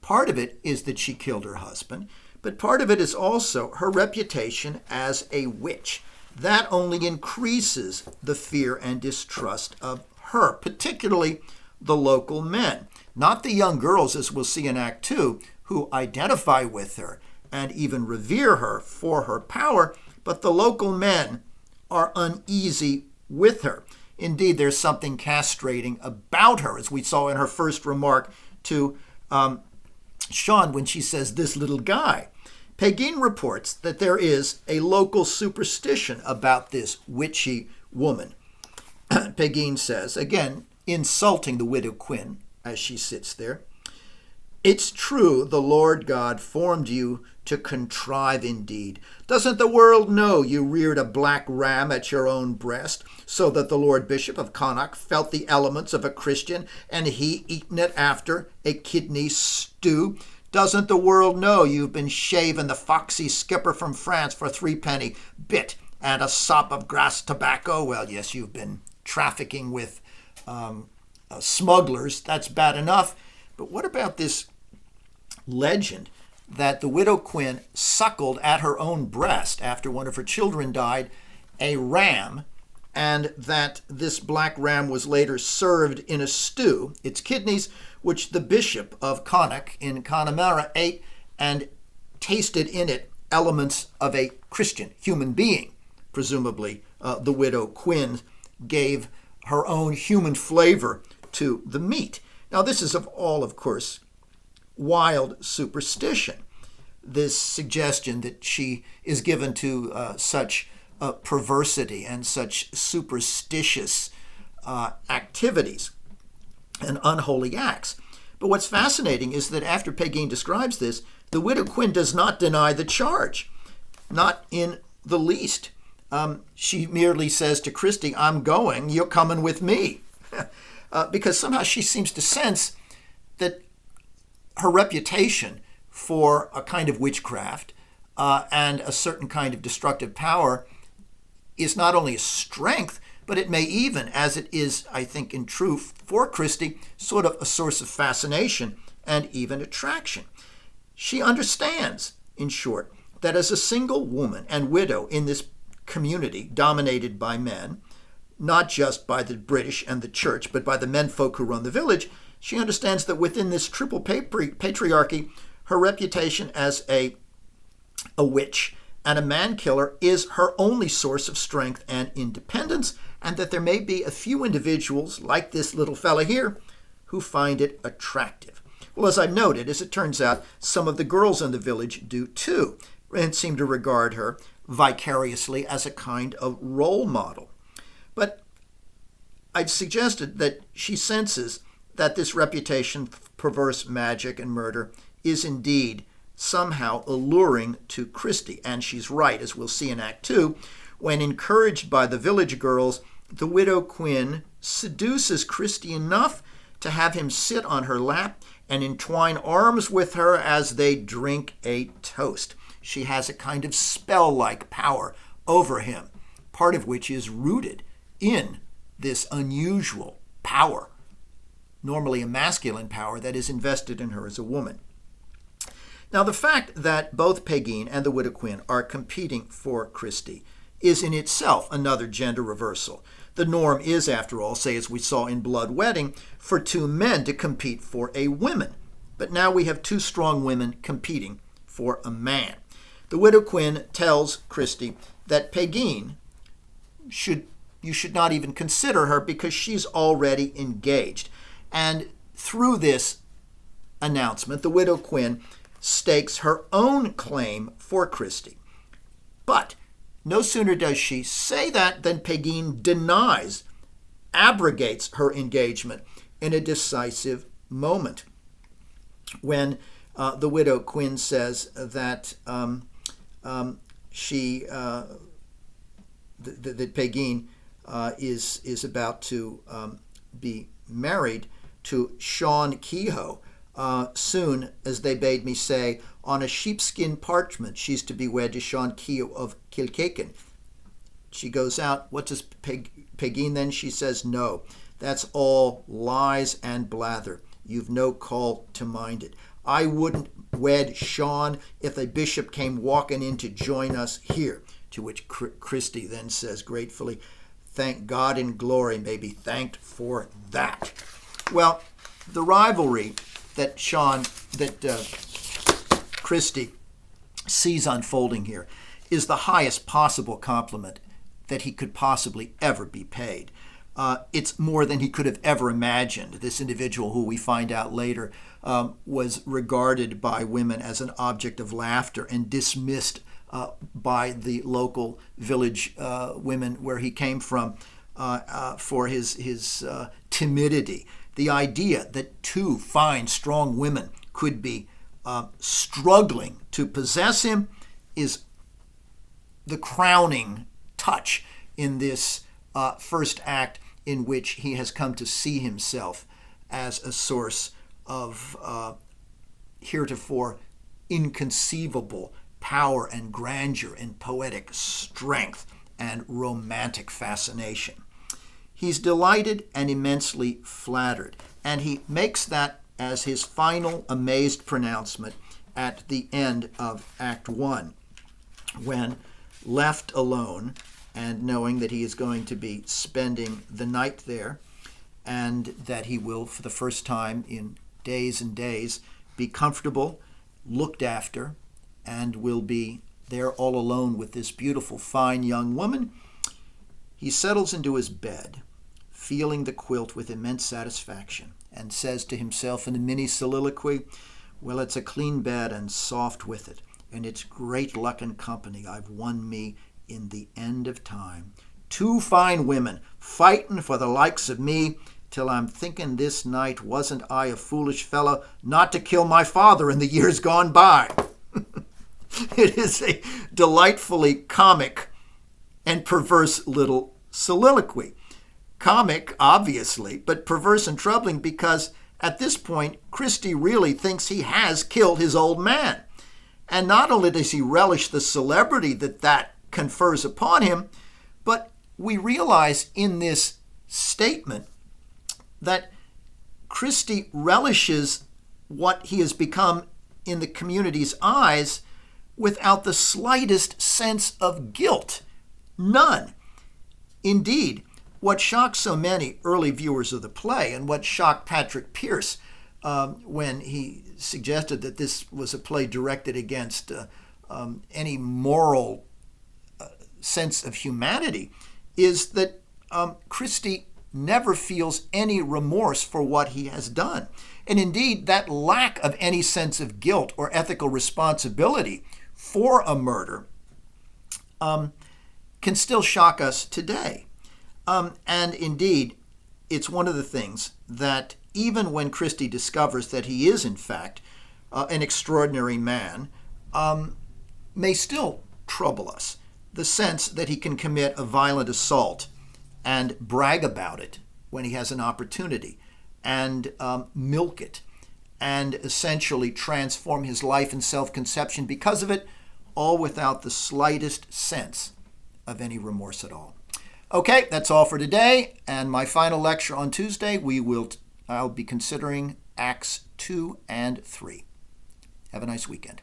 Part of it is that she killed her husband, but part of it is also her reputation as a witch. That only increases the fear and distrust of her, particularly the local men. Not the young girls, as we'll see in Act 2, who identify with her and even revere her for her power, but the local men are uneasy with her. Indeed, there's something castrating about her, as we saw in her first remark to Sean when she says, "this little guy." Pegeen reports that there is a local superstition about this witchy woman. Pegeen says, again, insulting the widow Quinn as she sits there, "It's true the Lord God formed you to contrive indeed. Doesn't the world know you reared a black ram at your own breast, so that the Lord Bishop of Connacht felt the elements of a Christian, and he eaten it after a kidney stew? Doesn't the world know you've been shaving the foxy skipper from France for 3 penny bit and a sop of grass tobacco? Well, yes, you've been trafficking with smugglers. That's bad enough. But what about this legend that the widow Quinn suckled at her own breast after one of her children died a ram and that this black ram was later served in a stew, its kidneys, which the bishop of Connacht in Connemara ate and tasted in it elements of a Christian human being. Presumably, the widow Quinn gave her own human flavor to the meat. Now, this is of course, wild superstition. This suggestion that she is given to such perversity and such superstitious activities and unholy acts. But what's fascinating is that after Pegeen describes this, the widow Quinn does not deny the charge, not in the least. She merely says to Christie, "I'm going, you're coming with me." Because somehow she seems to sense that her reputation for a kind of witchcraft and a certain kind of destructive power is not only a strength, but it may even, as it is, I think, in truth, for Christie, sort of a source of fascination and even attraction. She understands, in short, that as a single woman and widow in this community dominated by men, not just by the British and the church, but by the menfolk who run the village, she understands that within this triple patriarchy, her reputation as a witch and a man-killer is her only source of strength and independence, and that there may be a few individuals, like this little fella here, who find it attractive. Well, as I've noted, as it turns out, some of the girls in the village do too, and seem to regard her vicariously as a kind of role model. But I've suggested that she senses that this reputation for perverse magic and murder is indeed somehow alluring to Christie. And she's right, as we'll see in Act 2, when encouraged by the village girls, the widow Quinn seduces Christie enough to have him sit on her lap and entwine arms with her as they drink a toast. She has a kind of spell-like power over him, part of which is rooted in this unusual power, normally a masculine power, that is invested in her as a woman. Now, the fact that both Pegeen and the widow Quinn are competing for Christie is in itself another gender reversal. The norm is, after all, say as we saw in Blood Wedding, for two men to compete for a woman. But now we have two strong women competing for a man. The widow Quinn tells Christie that Pegeen you should not even consider her because she's already engaged. And through this announcement, the widow Quinn stakes her own claim for Christie. But no sooner does she say that than Pegeen denies, abrogates her engagement in a decisive moment, when the widow Quinn says that that Pegeen is about to be married to Sean Kehoe. Soon, as they bade me say, on a sheepskin parchment, she's to be wed to Sean Kehoe of Kilkechan. She goes out. What does Pegeen then? She says, "No, that's all lies and blather. You've no call to mind it. I wouldn't wed Sean if a bishop came walking in to join us here." To which Christie then says gratefully, "Thank God in glory, may be thanked for that." Well, the rivalry that Christie sees unfolding here is the highest possible compliment that he could possibly ever be paid. It's more than he could have ever imagined. This individual, who we find out later was regarded by women as an object of laughter and dismissed by the local village women where he came from for his timidity. The idea that two fine, strong women could be struggling to possess him is the crowning touch in this first act, in which he has come to see himself as a source of heretofore inconceivable power and grandeur and poetic strength and romantic fascination. He's delighted and immensely flattered, and he makes that as his final amazed pronouncement at the end of Act 1, when, left alone, and knowing that he is going to be spending the night there, and that he will, for the first time in days and days, be comfortable, looked after, and will be there all alone with this beautiful, fine young woman, he settles into his bed, feeling the quilt with immense satisfaction, and says to himself in a mini soliloquy, well, it's a clean bed and soft with it, and it's great luck and company I've won me in the end of time. 2 fine women fighting for the likes of me, till I'm thinking this night, wasn't I a foolish fellow not to kill my father in the years gone by? It is a delightfully comic and perverse little soliloquy. Comic, obviously, but perverse and troubling because at this point, Christie really thinks he has killed his old man. And not only does he relish the celebrity that confers upon him, but we realize in this statement that Christie relishes what he has become in the community's eyes without the slightest sense of guilt. None. Indeed, what shocked so many early viewers of the play, and what shocked Patrick Pearce when he suggested that this was a play directed against any moral sense of humanity, is that Christie never feels any remorse for what he has done. And indeed, that lack of any sense of guilt or ethical responsibility for a murder can still shock us today. And indeed, it's one of the things that even when Christie discovers that he is, in fact, an extraordinary man, may still trouble us. The sense that he can commit a violent assault and brag about it when he has an opportunity, and milk it, and essentially transform his life and self-conception because of it, all without the slightest sense of any remorse at all. Okay, that's all for today, and my final lecture on Tuesday, I'll be considering Acts 2 and 3. Have a nice weekend.